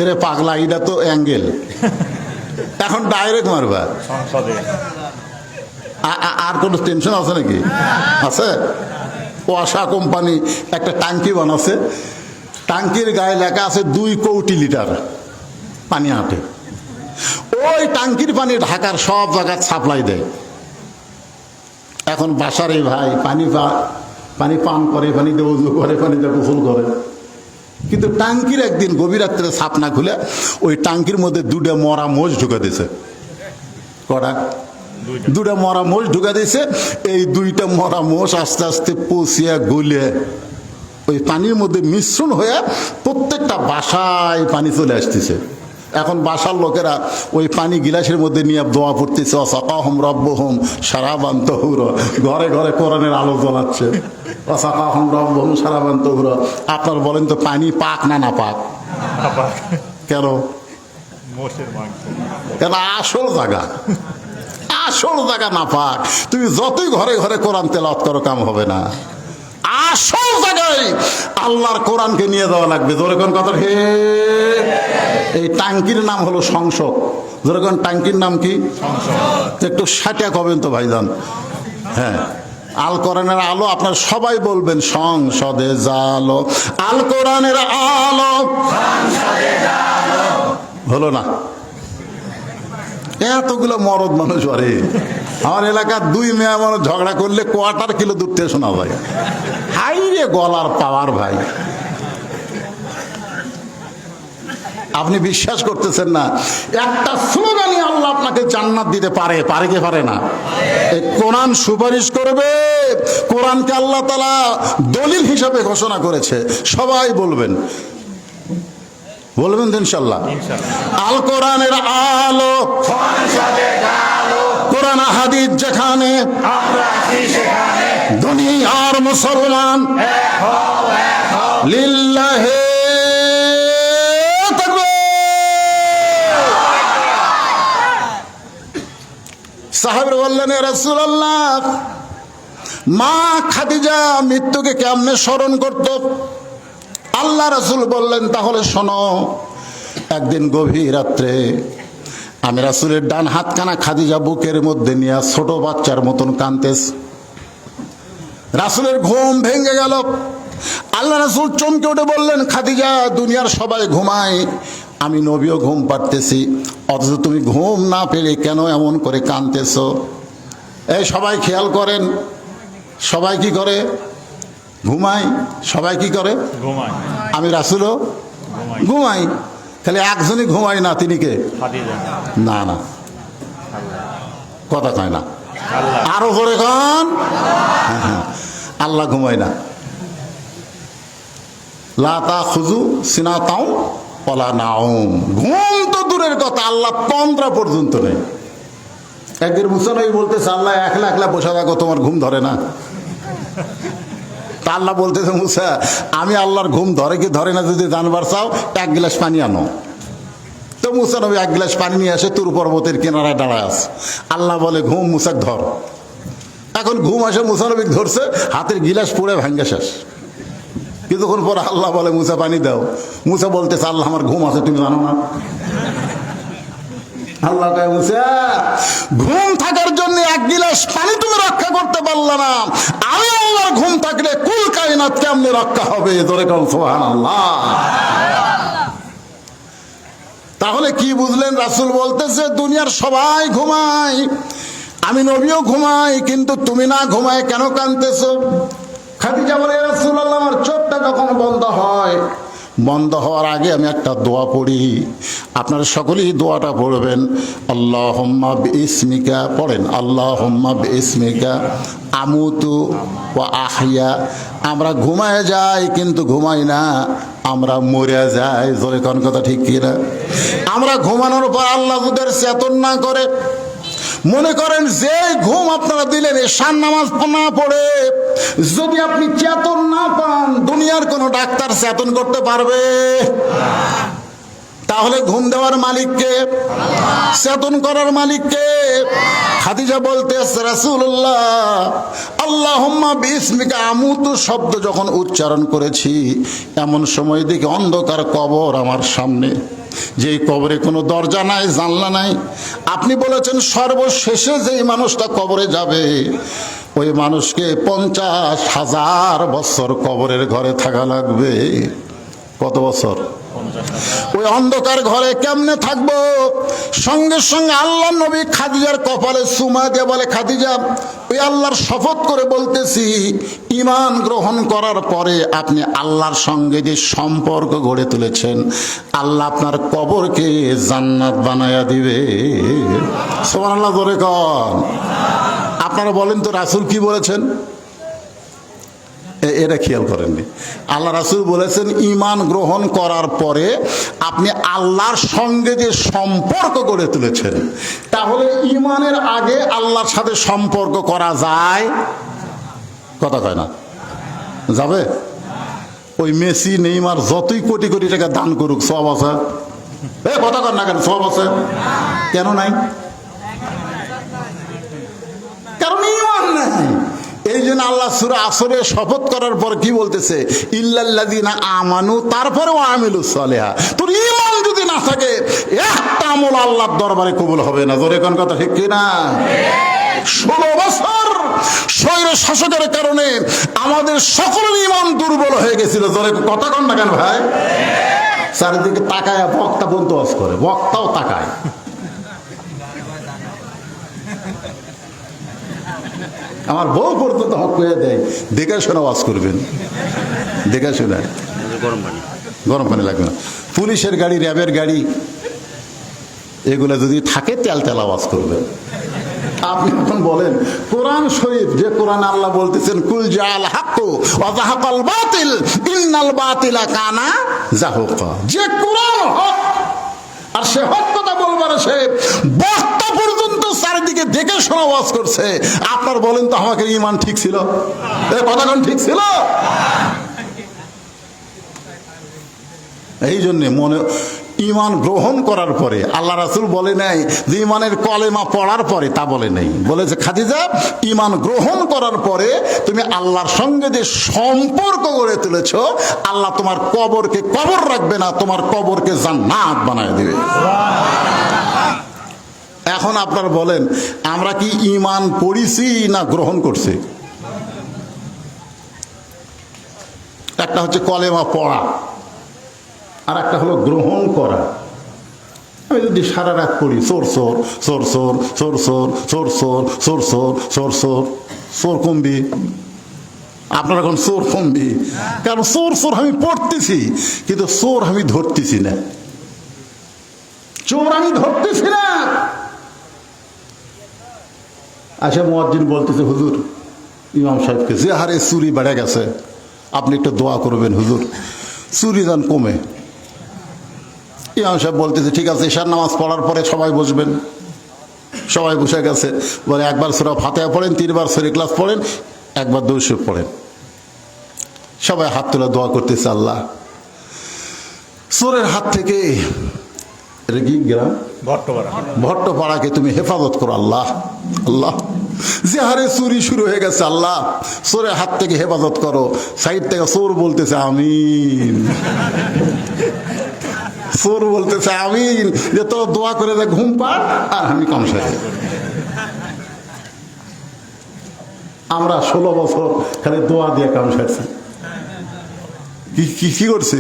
রে পাগলা, এটা তো অ্যাঙ্গেল, এখন ডাইরেক্ট মারবা সংসদে। আর কোনো টেনশন আছে নাকি? আছে। ওয়াসা কোম্পানি একটা ট্যাঙ্কি বানাচ্ছে, ট্যাঙ্কির গায়ে লেখা আছে 2 কোটি লিটার পানি হাঁটে। ওই ট্যাঙ্কির পানি ঢাকার সব জায়গায় সাপ্লাই দেয়। এখন বাসার এই ভাই পানি পান করে, পানিতে উজু করে, পানিতে গোসল করে, কিন্তু ট্যাঙ্কির একদিন গভীর রাত্রে ছাপ না খুলে ওই ট্যাঙ্কির মধ্যে 2টা মরা মোষ ঢুকে দিয়েছে। কটা? 2টা মরা মোষ ঢুকে দিয়েছে। এই 2টা মরা মোষ আস্তে আস্তে পচিয়া গলে ওই পানির মধ্যে মিশ্রণ হয়ে প্রত্যেকটা বাসায় পানি চলে আসতেছে। এখন বাসার লোকেরা ওই পানি গিলাসের মধ্যে নিয়ে দোয়া পড়তেছে, ওয়াসাকাহুম রাব্বুহুম শারাবান তাহুরা। ঘরে ঘরে কোরআনের আলো জ্বলাচ্ছে, ওয়াসাকাহুম রাব্বুহুম শারাবান তাহুরা। আপনার বলেন তো পানি পাক না না পাক? কেন? মোষের মাংস। কেন? আসল জায়গা, আসল জায়গা নাপাক। তুমি যতই ঘরে ঘরে কোরআন তেলাওয়াত করো, কাম হবে না। আসল জায়গায় আল্লাহর কোরআনকে নিয়ে যাওয়া লাগবে। জোরে কোন কথা হে। এই টাঙ্কির নাম হলো সংসদ। জোরে কোন টাঙ্কির নাম কি? একটু সাটিয়া কবেন তো ভাইজান। হ্যাঁ, আল কোরআনের আলো আপনার সবাই বলবেন সংসদে জালো, আল কোরআনের আলো হলো না। এতগুলো মরদ মানুষ আরে আমার এলাকার দুই মেয়ে মানুষ ঝগড়া করলে কোয়ার্টার কিলো দূর থেকে শোনা ভাই। হাই রে গলার পাওয়ার ভাই, আপনি বিশ্বাস করতেছেন না। একটা স্লোগানই আল্লাহ আপনাকে জান্নাত দিতে পারে, পারে কি পারে না? এই কোরআন সুপারিশ করবে। কোরআনকে আল্লাহ তাআলা দলিল হিসাবে ঘোষণা করেছে। সবাই বলবেন, বলবেন তো ইনশাআল্লাহ। আল কোরআনের আলো, কোরআন হাদিস যেখানে, দুনিয়ার মুসলমান লিল্লাহে সাহাবীরা বললেন, ইয়া রাসূলুল্লাহ, মা খাদিজা মৃত্যুকে কেমনে স্মরণ করত? আল্লাহ রাসূল বললেন, তাহলে শোনো। একদিন গভীর রাত্রে আমি রাসূলের ডান হাতখানা খাদিজা বুকের মধ্যে নিয়ে ছোট বাচ্চার মতন কাঁদতেছে। রাসূলের ঘুম ভেঙে গেল। আল্লাহ রাসূল চমকে উঠে বললেন, খাদিজা, দুনিয়ার সবাই ঘুমায়, আমি নবীও ঘুম পাড়তেছি, অথচ তুমি ঘুম না পেলে কেন এমন করে কাঁদতেছো? এই সবাই খেয়াল করেন, সবাই কি করে? ঘুমায়। সবাই কি করে? ঘুমায়। আমি রাসূলও ঘুমাই। তাহলে একজনই ঘুমায় না, তিনি কে? খাদিজা। না না, কথা কয় না, আল্লাহ। আরো জোরে কন। আল্লাহ ঘুমায় না। লা তাখুযু সিনাতাও ওয়ালা নাউম। ঘুম তো দূরের কথা, আল্লাহ তন্দ্রা পর্যন্ত নেই। একদিন মুসা নবী বলতেছে, আল্লাহ একলা একলা বসে থাকো, তোমার ঘুম ধরে না? তা আল্লাহ বলতেছে, মুসা, আমি আল্লাহর ঘুম ধরে কি ধরে না যদি জানবার চাও, এক গ্লাস পানি আনো। তো মুসা নবী এক গ্লাস পানি নিয়ে আসে, তুর পর্বতের কিনারায় দাঁড়ায় আছে। আল্লাহ বলে, ঘুম মুসাক ধর। এখন ঘুম আসে, মুসা নবী ধরছে, হাতের গিলাস পুড়ে ভাঙ্গে শেষ। কিছুক্ষণ পর আল্লাহ বলে, মুসা পানি দাও। মুসা বলতেছে, আল্লাহ আমার ঘুম আছে, তুমি জানো না? আল্লাহ কয়, মুসা, ঘুম থাকার জন্য এক গিলাস পানি তুমি রক্ষা করতে পারলে না, আমি আল্লাহর ঘুম থাকলে কুল কায়নাত কেমনে রক্ষা হবে? জোরে কও সুবহানাল্লাহ। তাহলে কি বুঝলেন? রাসূল বলতেছে, দুনিয়ার সবাই ঘুমায়, আমি নবীও ঘুমাই, কিন্তু তুমি না ঘুমায় কেন কাঁদতেছো? খাদিজা বলে, ইয়া রাসূলুল্লাহ, আমার চোখটা যখন বন্ধ হয়, বন্ধ হওয়ার আগে আমি একটা দোয়া পড়ি, আপনারা সকলেই দোয়াটা পড়বেন। আল্লাহুম্মা বিইসমিকা, পড়েন, আল্লাহুম্মা বিইসমিকা আমুতু ওয়া আহইয়া। আমরা ঘুমায় যাই কিন্তু ঘুমাই না, আমরা মরে যাই। জোরে কোন কথা ঠিক কিনা? আমরা ঘুমানোর পর আল্লাহ যদি চেতন না করে, মনে করেন যে ঘুম আপনারা দিলেন এশার নামাজ না পড়ে যদি আপনি চেতন না পান, দুনিয়ার কোনো ডাক্তার চেতন করতে পারবে? তাহলে ঘুম দেওয়ার মালিককে, চেতন করার মালিককে? খাদিজা বলতেছে, রাসূলুল্লাহ, আল্লাহুম্মা বিইসমিকা আমুতু শব্দ যখন উচ্চারণ করেছি, এমন সময় দেখি অন্ধকার কবর আমার সামনে, যেই কবরে কোনো দরজা নাই, জানলা নাই। আপনি বলেছেন সর্বশেষে যেই মানুষটা কবরে যাবে, ওই মানুষকে 50,000 বছর কবরের ঘরে থাকা লাগবে। কত বছর? ওই অন্ধকার ঘরে কেমনে থাকবো? সঙ্গে সঙ্গে আল্লাহ নবী খাদিজার কপালে চুমা দিয়ে বলে, খাদিজা, ওই আল্লাহর শপথ করে বলতেছি, ঈমান গ্রহণ করার পরে আপনি আল্লাহর সঙ্গে যে সম্পর্ক গড়ে তুলেছেন, আল্লাহ আপনার কবরকে জান্নাত বানায়া দিবে। সুবহানাল্লাহ, জোরে কন। আপনারা বলেন তো, রাসূল কি বলেছেন? এটা খেয়াল করেননি। আল্লাহ রাসূল বলেছেন, ঈমান গ্রহণ করার পরে আপনি আল্লাহর সঙ্গে যে সম্পর্ক গড়ে তুলেছেন, তাহলে ঈমানের আগে আল্লাহর সাথে সম্পর্ক করা যায়? কথা কয় না, যাবে? ওই মেসি নেইমার যতই কোটি কোটি টাকা দান করুক, সওয়াব আছে? কথা কর না কেন, সওয়াব আছে? কেন নাই? নাই। এই জন্য আল্লাহ সূরা আসরে শপথ করার পর কি বলতেছে, ইল্লাল্লাযিনা আমানু, তারপরে ওয়া আমিলুস সালিহাত। তোর ঈমান যদি না থাকে একটা আমল আল্লাহর দরবারে কবুল হবে না। জোরে কোন কথা ঠিক কি না? 16 বছর স্বৈর শাসকের কারণে আমাদের সকলের ঈমান দুর্বল হয়ে গেছিল। জোরে কথা কন না কেন ভাই? চারিদিকে তাকায় বক্তা বলতে ওয়াজ করে, বক্তাও তাকায়। আমার বউ পর্যন্ত হক করে দেয়, দেখে শোনা ওয়াজ করবেন, দেখে শোনা। গরম পানি লাগবে না। পুলিশের গাড়ি, র্যাবের গাড়ি, এগুলো যদি থাকে তেল তেল আওয়াজ করবেন। আপনি এখন বলেন কোরআন শরীফ, যে কোরআন আল্লাহ বলতেছেন কুল জাআল হাক্কু ওয়া যাহাকাল বাতিল ইন্নাল বাতিলা কানা যাহুকা, যে কোরআন হক আর সে হক কথা বলবার সে বক্তা পর্যন্ত চারিদিকে দেখে শোনা ওয়াজ করছে, আপনার বলেন তো আমাকে ঈমান ঠিক ছিল? এ কথা কোন ঠিক ছিল? এই জন্যে মনে ঈমান গ্রহণ করার পরে আল্লাহ রাসূল বলে নাই যে ঈমানের কলেমা পড়ার পরে, তা বলে নাই। বলেছে খাদিজা, ঈমান গ্রহণ করার পরে তুমি আল্লাহর সঙ্গে যে সম্পর্ক গড়ে তুলেছ, আল্লাহ তোমার কবরকে কবর রাখবে না, তোমার কবরকে জান্নাত বানায় দিবে। এখন আপনারা বলেন আমরা কি ঈমান পড়িছি না গ্রহণ করছি? একটা হচ্ছে কলেমা পড়া, আর একটা হলো গ্রহণ করা। আমি যদি সারা রাত পড়ি চোর চোর চোর চোর চোর চোর চোর চোর চোর চোর চোর চোর, চোর কমবি? আপনার এখন চোর কমবি, কারণ চোর চোর আমি পড়তেছি কিন্তু চোর আমি ধরতেছি না, চোর আমি ধরতেছি না। আচ্ছা, মুয়াজ্জিন বলতেছে হুজুর ইমাম সাহেবকে, যে হারে চুরি বেড়ে গেছে আপনি একটু দোয়া করবেন হুজুর, চুরি যেন কমে। ইমাম সাহেব বলতেছে ঠিক আছে, ঈশার নামাজ পড়ার পরে সবাই বসবেন। সবাই বসে গেছে। বলে একবার সূরা ফাতিহা পড়েন, 3 বার সূরা ইখলাস পড়েন, একবার দুরূদ শরীফ পড়েন। সবাই হাত তুলে দোয়া করতেছে, আল্লাহ চোরের হাত থেকে, এটা কি গ্রাম? ভট্টপাড়াকে তুমি হেফাজত করো আল্লাহ। আল্লাহ, যে হারে চুরি শুরু হয়ে গেছে আল্লাহ চোরের হাত থেকে হেফাজত করো। সাইড থেকে চোর বলতেছে আমিন, চোর বলতেছে আমিন, যে তোর দোয়া করে দে ঘুম পাড় আর আমি কাম সারি। আমরা 16 বছর খালি দোয়া দিয়ে কাম সারছি। কি করছি?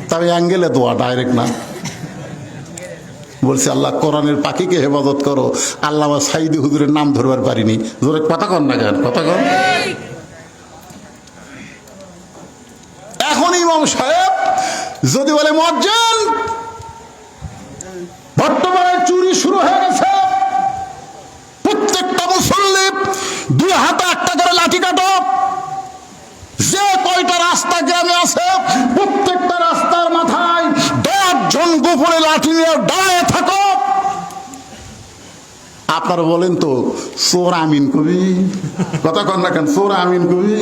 তবে অ্যাঙ্গেলে দোয়া, ডাইরেক্ট না। বলছি আল্লাহ কোরআনের পাখিকে হেফাজত করো। আল্লাহ সাইদি হুজুরের নাম ধরবার পারিনি। জোরে কথা কন না কেন? কথা কন। এখন ইমাম সাহেব যদি বলে মুয়াজ্জিন বর্তমানে চুরি শুরু হয়ে গেছে, প্রত্যেকটা মুসল্লি 2 হাতে একটা করে লাঠি কাটো, যে কয়টা রাস্তা গ্রামে আছে প্রত্যেকটা রাস্তার মাথায় 10 জন গোপনে লাঠি নিয়ে দাঁড়িয়ে থাকো। আপনারা বলেন তো চোর আমিন কবি? কথা কন না কেন? চোর আমিন কবি?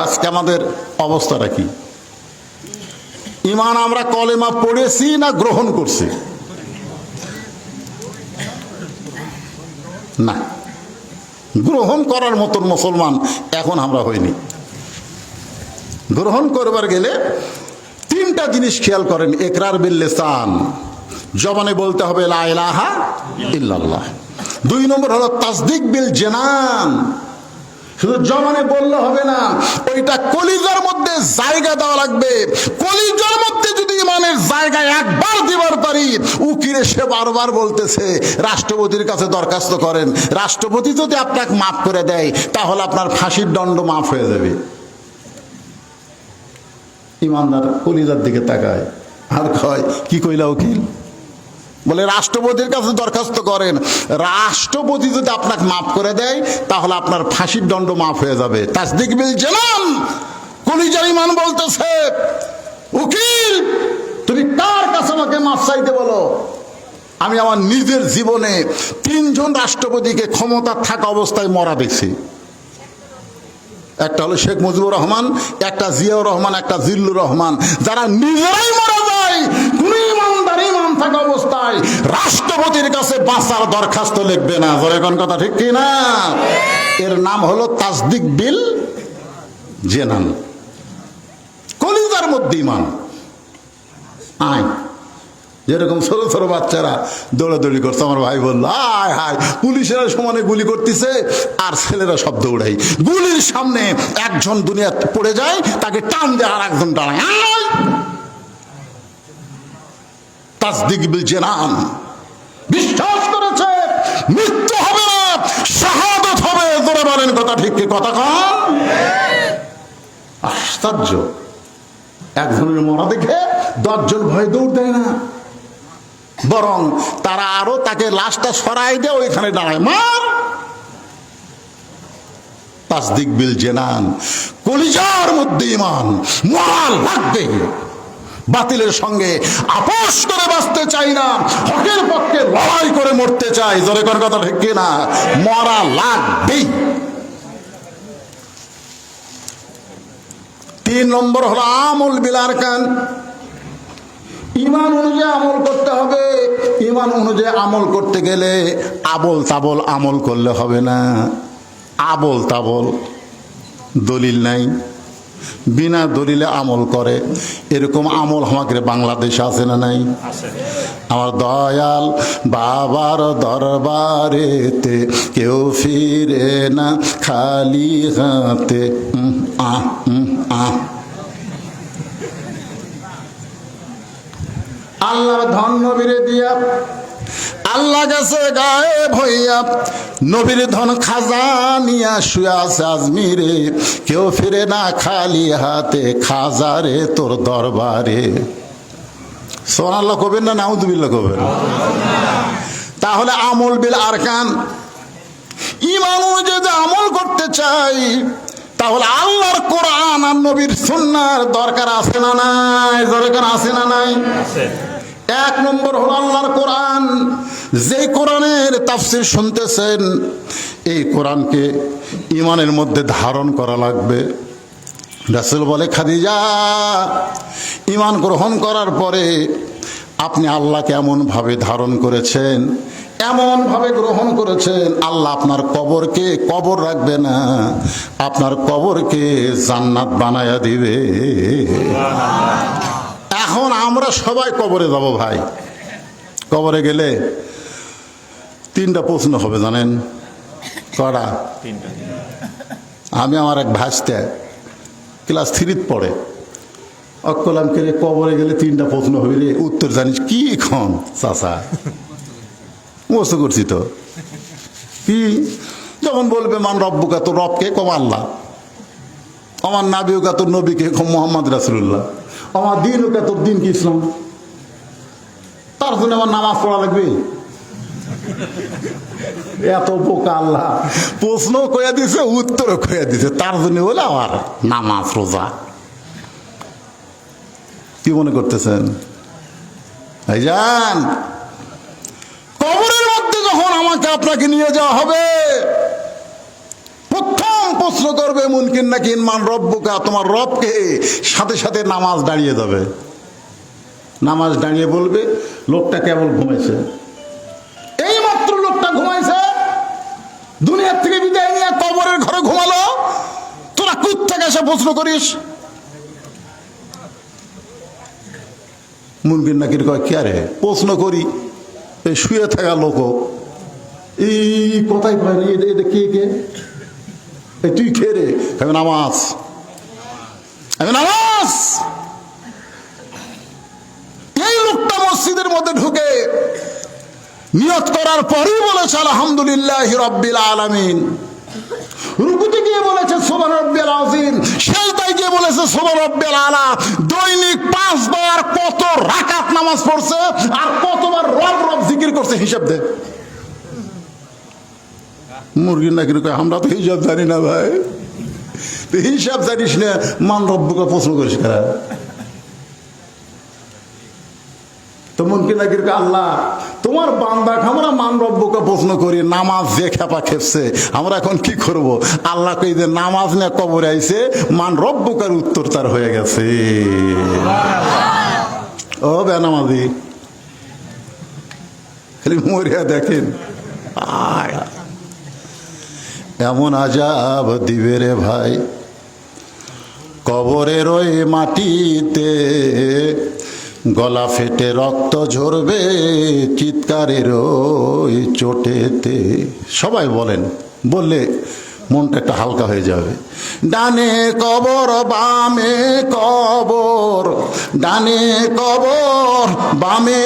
আজকে আমাদের অবস্থাটা কি? ঈমান আমরা কলেমা পড়েছি না গ্রহণ করছি? না, গ্রহণ করার মতন মুসলমান এখন আমরা হইনি। গ্রহণ করবার গেলে 3টা জিনিস খেয়াল করেন। ইকরার বিল লিসান, জবানে বলতে হবে লা ইলাহা ইল্লাল্লাহ। 2 নম্বর হলো তাসদিক বিল জানান, শুধু জবানে বললে হবে না, ওইটা কলিজার মধ্যে জায়গা দেওয়া লাগবে। কলিজার মধ্যে যদি ঈমানের জায়গা একবার দিবার পারি, উকিলে সে বারবার বলতেছে রাষ্ট্রপতির কাছে দরখাস্ত করেন, রাষ্ট্রপতি যদি আপনাকে মাফ করে দেয় তাহলে আপনার ফাঁসির দণ্ড মাফ হয়ে যাবে। ঈমানদার কলিজার দিকে তাকায় আর কয় কি কইলা উকিল? বলে রাষ্ট্রপতির কাছে দরখাস্ত করেন, রাষ্ট্রপতি যদি আপনাকে মাফ করে দেয় তাহলে আপনার ফাঁসির দণ্ড মাফ হয়ে যাবে। তাসদিক বিল জানান, কলিজার ঈমান বলতেছে উকিল তুমি কার কাছে আমাকে মাফ চাইতে বলো? আমি আমার নিজের জীবনে 3 জন রাষ্ট্রপতিকে ক্ষমতা থাকা অবস্থায় মরা দেখছি। একটা হলো শেখ মুজিবুর রহমান, একটা জিয়াউর রহমান, একটা জিল্লুর রহমান, যারা নিজেরাই মারা যায়। কোন ইমানদার ঈমান থাকা অবস্থায় রাষ্ট্রপতির কাছে বাঁচার দরখাস্ত লিখবে না। জোরে কোন কথা ঠিক কি না? এর নাম হলো তাসদিক বিল জেনান, কলিজার মধ্যে ঈমান। আয় যেরকম ছোট ছোট বাচ্চারা দৌড়াদৌড়ি করছে, আমার ভাই বললো আয় হায় পুলিশেরা সমানে গুলি করতেছে আর ছেলেরা সব দৌড়াই, গুলির সামনে একজন দুনিয়া পড়ে যায়, তাকে টান দিয়ে আর একজন দাঁড়ায়। তাসদিক বিল জেনান, বিশ্বাস করেছে মৃত্যু হবে না, শাহাদাত হবে। জোরে বলেন কথা ঠিক কি কথা কন? আশ্চর্য, একজনের মরা দেখে 10 জন ভয় দৌড় দেয় না, বরং তারা আরো তাকে লাশটা সরাই দিয়ে ওইখানে দাঁড়ায়, মার। তাসদিক বিল জেনান, কলিজার মধ্যে ঈমান, মরা লাগবে। বাতিলের সঙ্গে আপোষ করে বাঁচতে চাই না, হকের পক্ষে লড়াই করে মরতে চাই। জোরে কোন কথা ঠিক কিনা? মরা লাগবেই। 3 নম্বর হলো আমল বিল আরকান, ঈমান অনুযায়ী আমল করতে হবে। ঈমান অনুযায়ী আমল করতে গেলে আবল তাবল আমল করলে হবে না। আবল তাবল দলিল নাই, বিনা দলিলে আমল করে, এরকম আমল আমাদের বাংলাদেশে আছে না নাই? আমার দয়াল বাবার দরবারেতে কেউ ফিরে না খালি হাতে। আল্লাহ ধন নবীরে দিয়া, আল্লাহ গেছে গায়েব হইয়া, নবীর ধন খাজা নিয়া শুয়ে আছে আজমিরে, কেউ ফিরে না খালি হাতে, খাজারে তোর দরবারে। সুবহানাল্লাহ কবেন না নাউযুবিল্লাহ কবেন? তাহলে আমল বিল আরকান, ঈমান অনুযায়ী আমল করতে চাই, তাহলে আল্লাহর কোরআন আর নবীর সুন্নাহর দরকার আছে না নাই? দরকার আছে না নাই? 1 নম্বর হলো আল্লাহর কোরআন। যে কোরআনের তাফসীর শুনতেছেন, এই কোরআনকে ঈমানের মধ্যে ধারণ করা লাগবে। রাসূল বলে, খাদিজা ঈমান গ্রহণ করার পরে আপনি আল্লাহকে এমনভাবে ধারণ করেছেন, এমনভাবে গ্রহণ করেছেন, আল্লাহ আপনার কবরকে কবর রাখবে না, আপনার কবরকে জান্নাত বানায়া দিবে। এখন আমরা সবাই কবরে যাব ভাই। কবরে গেলে 3টা প্রশ্ন হবে, জানেন কটা? আমি আমার এক ভাইস্তে ক্লাস 3 পড়ে, অকলাম কে কবরে গেলে 3টা প্রশ্ন হবে রে, উত্তর জানিস কি? খন চাচা মস্ত করছি তো কি? যখন বলবে মান রব্বুকা, তো রবকে কম আল্লাহ, আমার নাবিউকা, তোর নবীকে কম মোহাম্মদ রাসূলুল্লাহ, আমার দিন ওকে, তোর দিন কি ইসলাম, তার জন্য আমার নামাজ পড়া লাগবে। এত বোকা আল্লাহ, প্রশ্ন কইয়া দিছে, উত্তরও কইয়া দিছে, তার জন্য বলে আমার নামাজ রোজা। কি মনে করতেছেন ভাইজান? কবরের মধ্যে যখন আমাকে আপনাকে নিয়ে যাওয়া হবে, প্রথম প্রশ্ন করবে মুনকির নাকির মান রব্বুকা, তোমার রবকে। সাথে সাথে নামাজ দাঁড়িয়ে যাবে, নামাজ দাঁড়িয়ে বলবে লোকটা কেবল ঘুমাইছে, এই মাত্র লোকটা ঘুমাইছে, দুনিয়ার থেকে বিদায় নিয়ে কবরের ঘরে ঘুমালো, তোরা কোত্থেকে এসে প্রশ্ন করিস? মুনকির নাকির কয় কে রে প্রশ্ন করি? এই শুয়ে থাকা লোক, এই কথাই কয় না, এটা কে কে? তুই খেয়ে রে? আমি নামাজ, আমি নামাজ। এই লোকটা মসজিদের মধ্যে ঢুকে নিয়ত করার পরেই বলেছে আলহামদুলিল্লাহি রাব্বিল আলামিন, রুকুতে গিয়ে বলেছে সুবহান রাব্বিল আযীম, সিজদায় গিয়ে বলেছে সুবহান রাব্বিল আলা। দৈনিক 5 বার কত রাকাত নামাজ পড়ছে আর কতবার রব রব জিকির করছে, হিসাব দে। মুরগির নাকি আমরা তো হিসাব জানি না ভাই, তুই হিসাব জানিস না, মান রব্বুকে প্রশ্ন করিস কারা? তো মুনকির নাকির আল্লাহ তোমার বান্দাকে আমরা মান রব্বুকে প্রশ্ন করি, নামাজ যে খেপা খেপছে, আমরা এখন কি করব? আল্লাহ কই যে নামাজ নিয়ে কবরে আইছে, মান রব্বুকার উত্তর তার হয়ে গেছে। ও বেনামাজি, খালি মরিয়া দেখেন। আয় এমন আজাব দিবে রে ভাই, কবরের ওই মাটিতে গলা ফেটে রক্ত ঝরবে চিৎকারের ওই চোটেতে। সবাই বলেন, বললে মনটা একটা হালকা হয়ে যাবে। ডানে কবর বামে কবর, ডানে কবর বামে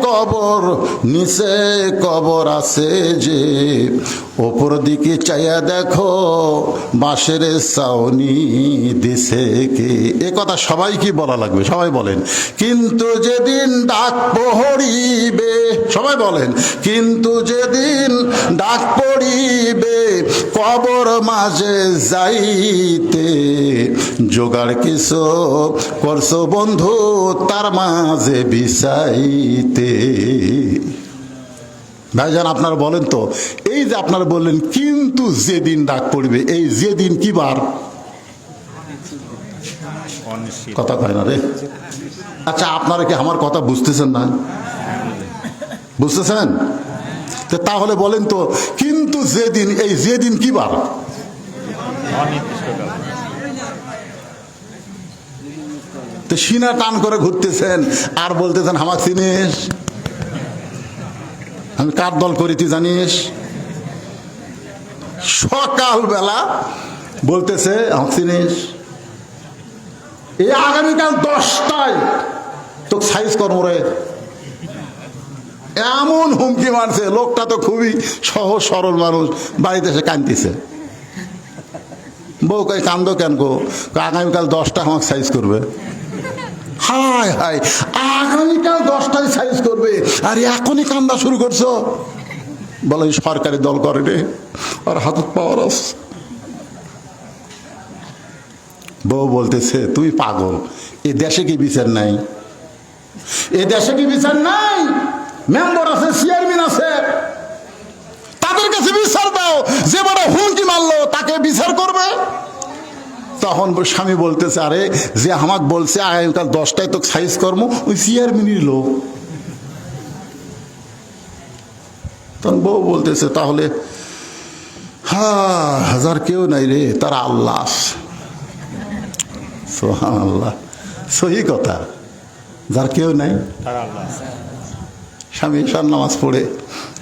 কবর, নিচে কবর আছে যে, ওপর দিকে চাইয়া দেখো বাঁশের ছাউনি দিছে কে। এ কথা সবাই কি বলা লাগবে? সবাই বলেন। কিন্তু যেদিন ডাক পড়িবে, সবাই বলেন, কিন্তু যেদিন ডাক পড়িবে কবর মাঝে যাইতে, জোগাড় কিছু করছো বন্ধু তার মাঝে বিছাইতে। ভাইজান আপনারা বলেন তো, এই যে আপনারা বললেন কিন্তু যেদিন ডাক পড়বে, এই যেদিন কি বার? অনিশ্চিত। কথা কয় না রে। আচ্ছা আপনারা কি আমার কথা বুঝতেছেন না? বুঝতেছেন? তো তাহলে বলেন তো, কিন্তু যেদিন, এই যেদিন কি বার? অনির্দিষ্টকাল। তো সিনা টান করে ঘুরতেছেন আর বলতেছেন আমার চিনিস, আমি কার দল করি তুই জানিস? সকালবেলা বলতেছে আমার চিনিস, এই আগামীকাল 10টায় তোকে সাইজ করবো রে, এমন হুমকি মারছে। লোকটা তো খুবই সহজ সরল মানুষ, বাড়িতে এসে কাঁদতেছে। বউ কই কান্দো কেন গো? আগামীকাল 10টা আমাকে সাইজ করবে। হায় হায়, আগামীকাল 10টায় সাইজ করবে আর এখনই কান্দা শুরু করছো? বলে সরকারি দল করে রে, আর হাতত পাওয়ার আছে। বউ বলতেছে তুই পাগল, এ দেশে কি বিচার নাই? এ দেশে কি বিচার নাই? মেম্বার আছে, চেয়ারম্যান আছে, তাদের কাছে বিচার দাও। যে বড় হুমকি মারলো তাকে বিচার করবে। তখন স্বামী বলতেছে আরে যে আমাকে বলছে আগামীকাল 10টায় তো সাইজ কর্ম, ওই চেয়ারম্যানের লোক। তখন বউ বলতেছে তাহলে হাজার কেউ নাই রে, তারা আল্লাহ আছে। সুবহানাল্লাহ, সহি কথা, যার কেউ নাই তারা আল্লাহ আছে। স্বামী ঈশার নামাজ পড়ে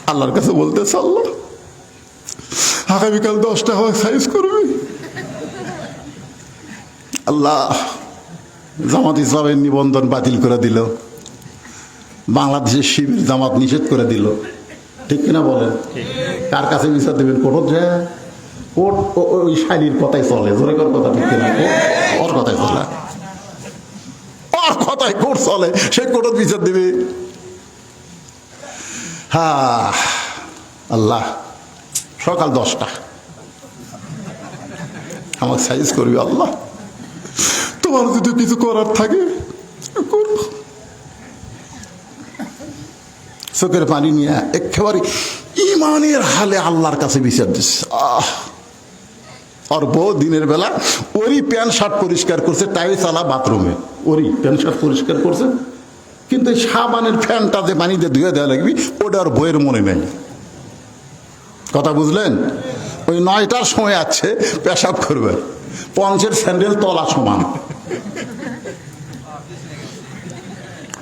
আল্লাহর কাছে বলতেছে আল্লাহ আগামীকাল 10টা হয় সাইজ করবি। আল্লাহ জামাত ইসলামের নিবন্ধন বাতিল করে দিল, বাংলাদেশের শিবির জামাত নিষেধ করে দিল। ঠিক কিনা বলেন? কার কাছে বিচার দেবেন? কোর্ট যে কোর্ট ওই শাড়ির কথাই চলে, জোরে কর কথা, ঠিক কিনা? ওর কথাই চলে, ওর কথাই কোর্ট চলে, সেই কোর্ট বিচার দেবে। হ্যাঁ আল্লাহ, সকাল 10টা আমাকে সাইজ করবি আল্লাহ, তোমার যদি কিছু করার থাকে করব। চোখের পানি নিয়ে একেবারে ইমানের হালে আল্লাহর কাছে বিচার দিচ্ছে। আর বউ দিনের বেলা ওরই প্যান্ট শার্ট পরিষ্কার করছে, টাইলস আলা বাথরুমে ওরই প্যান্ট শার্ট পরিষ্কার করছে, কিন্তু এই সাবানের ফ্যানটা যে পানিতে ধুয়ে দেওয়া লাগবি ওটা আর বইয়ের মনে নেই। কথা বুঝলেন? ওই 9টার সময় আছে পেশাব করবে, পঞ্চের স্যান্ডেল তলা সমান।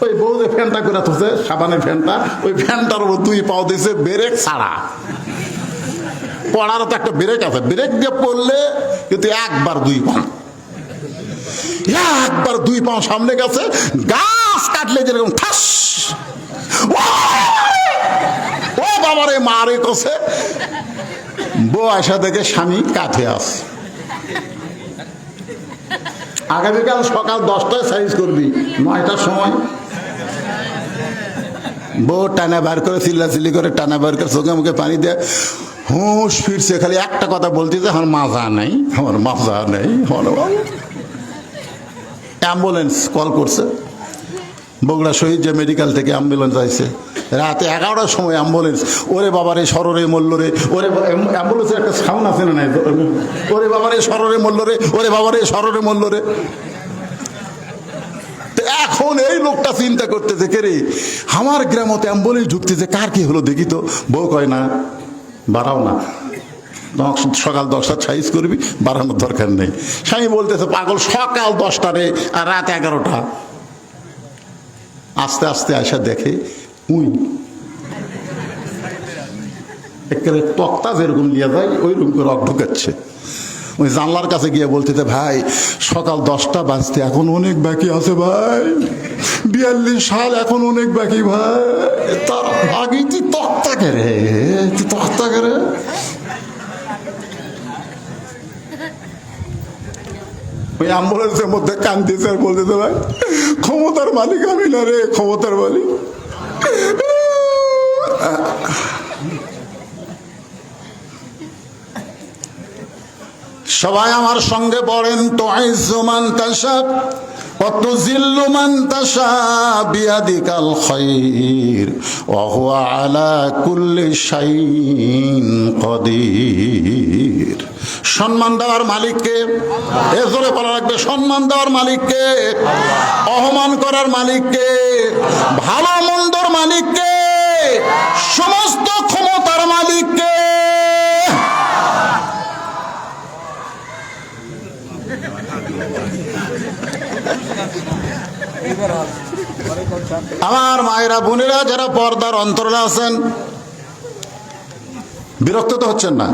ওই বউ যে ফ্যানটা করে থুছে সাবানের ফ্যানটা, ওই ফ্যানটার উপর 2 পাও দিয়েছে ব্রেক ছাড়া। পড়ারও তো একটা ব্রেক আছে, ব্রেক দিয়ে পড়লে কিন্তু একবার 2 পাও, একবার 2 পাও সামনে গেছে, গাছ কাটলে যেরকম ঠাস, ও বাবারে মারে কষে। বউ আসা দেখে স্বামী কাঁথে আসে, আগামীকাল সকাল 10টায় সাইজ করবি, 9টার সময়। বউ টানা বার করে চিল্লাচিল্লি করে, টানা বার করে চোখে মুখে পানি দেয়, হুঁশ ফিরছে, খালি একটা কথা বলতেছে আমার মাজা নেই, আমার মাজা নেই। অ্যাম্বুলেন্স কল করছে, বগুড়া শহীদ যে মেডিকেল থেকে অ্যাম্বুলেন্স আইছে, রাতে 11টার সময় অ্যাম্বুলেন্স। ওরে বাবারে সররে মরল রে, ওরে অ্যাম্বুলেন্সের একটা সাউন্ড আছে না নাই, ওরে বাবারে সররে মরল রে, ওরে বাবারে সররে মরল রে। এখন এখন এই লোকটা চিন্তা করতেছে কে রে, আমার গ্রামতে অ্যাম্বুলেন্স ঢুকতেছে, কার কি হলো দেখি তো। বউ কয় না, বাড়াও না, সকাল 10টা সাইজ করবি, বাড়ানোর দরকার নেই। স্বামী বলতেছে পাগল, সকাল 10টা রে আর রাত 11টা। আস্তে আস্তে আসা দেখে উই একেবারে তক্তা যেরকম নিয়ে যায় ওই রকম করে রক ঢুকাচ্ছে। ওই জানলার কাছে গিয়ে বলতেছে ভাই সকাল 10টা বাজতে এখন অনেক বাকি আছে ভাই, 42 সাল এখন অনেক বাকি ভাই। তার আগে তুই তক্তা কেরে, তুই তক্তা কেরে। ওই অ্যাম্বুলেন্সের মধ্যে কান্দিছে আর বলতেছে ভাই ক্ষমতার মালিক আমি না রে, ক্ষমতার মালিক। সবাই আমার সঙ্গে পড়েন, তুইজ্জু মান তাশা ওয়া তুযিল্লু মান তাশা বিয়াদিকাল খায়র ওয়া হুয়া আলা কুল্লি শাইইন কাদির। সম্মান দেওয়ার মালিককে, এ জোরে বলা লাগবে, সম্মান দেওয়ার মালিককে, অপমান করার মালিককে, ভালো মন্দর মালিককে, সমস্ত ক্ষমতার মালিককে। আমার মায়েরা বোনেরা যারা পর্দার অন্তরালে আছেন, বিরক্ত তো হচ্ছেন না?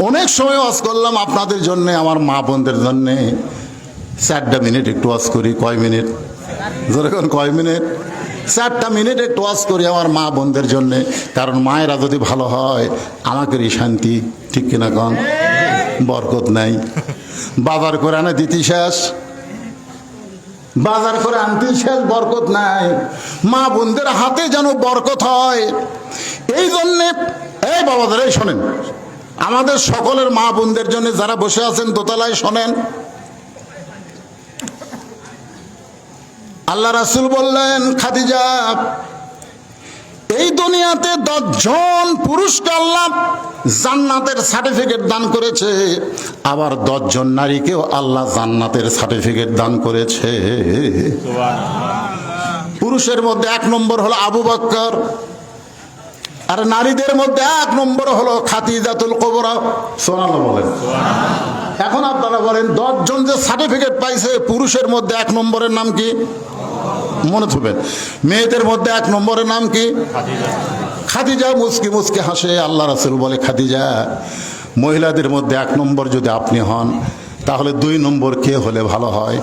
অনেক সময় ওয়াজ করলাম আপনাদের জন্য, আমার মা বোনদের জন্য। 4টা মিনিট একটু ওয়াজ করি। কয় মিনিট? যেরকম কয় মিনিট? 4টা মিনিট একটু ওয়াজ করি আমার মা বোনদের জন্য। কারণ মায়েরা যদি ভালো হয় আমাকেরই শান্তি, ঠিক কিনা কন? বরকত নাই, বাজার করে আনে দিতি শেষ, বাজার করে আনতেই শেষ, বরকত নাই। মা বোনদের হাতে যেন বরকত হয়, এই জন্যে এই বাবাদের এই শোনেন, আমাদের সকলের মা বোনদের জন্য যারা বসে আছেন দোতলায় শোনেন। আল্লাহ রাসূল বললেন খাদিজা, এই দুনিয়াতে 10 জন পুরুষকে আল্লাহ জান্নাতের সার্টিফিকেট দান করেছে, আবার 10 জন নারীকেও আল্লাহ জান্নাতের সার্টিফিকেট দান করেছে। পুরুষের মধ্যে 1 নম্বর হলো আবু বকর, আর নারীদের মধ্যে 1 নম্বর হলো খাদিজাতুল কুবরা। সুবহানাল্লাহ বলেন। এখন আপনারা বলেন 10 জন যে সার্টিফিকেট পাইছে, পুরুষের মধ্যে 1 নম্বরের নাম কি? মনে থাকবেন। মেয়েদের মধ্যে 1 নম্বরের নাম কি? খাদিজা। মুস্কি মুস্কি হাসে আল্লাহ রাসূল বলে, খাদিজা, মহিলাদের মধ্যে 1 নম্বর যদি আপনি হন, তাহলে 2 নম্বর কে হলে ভালো হয়?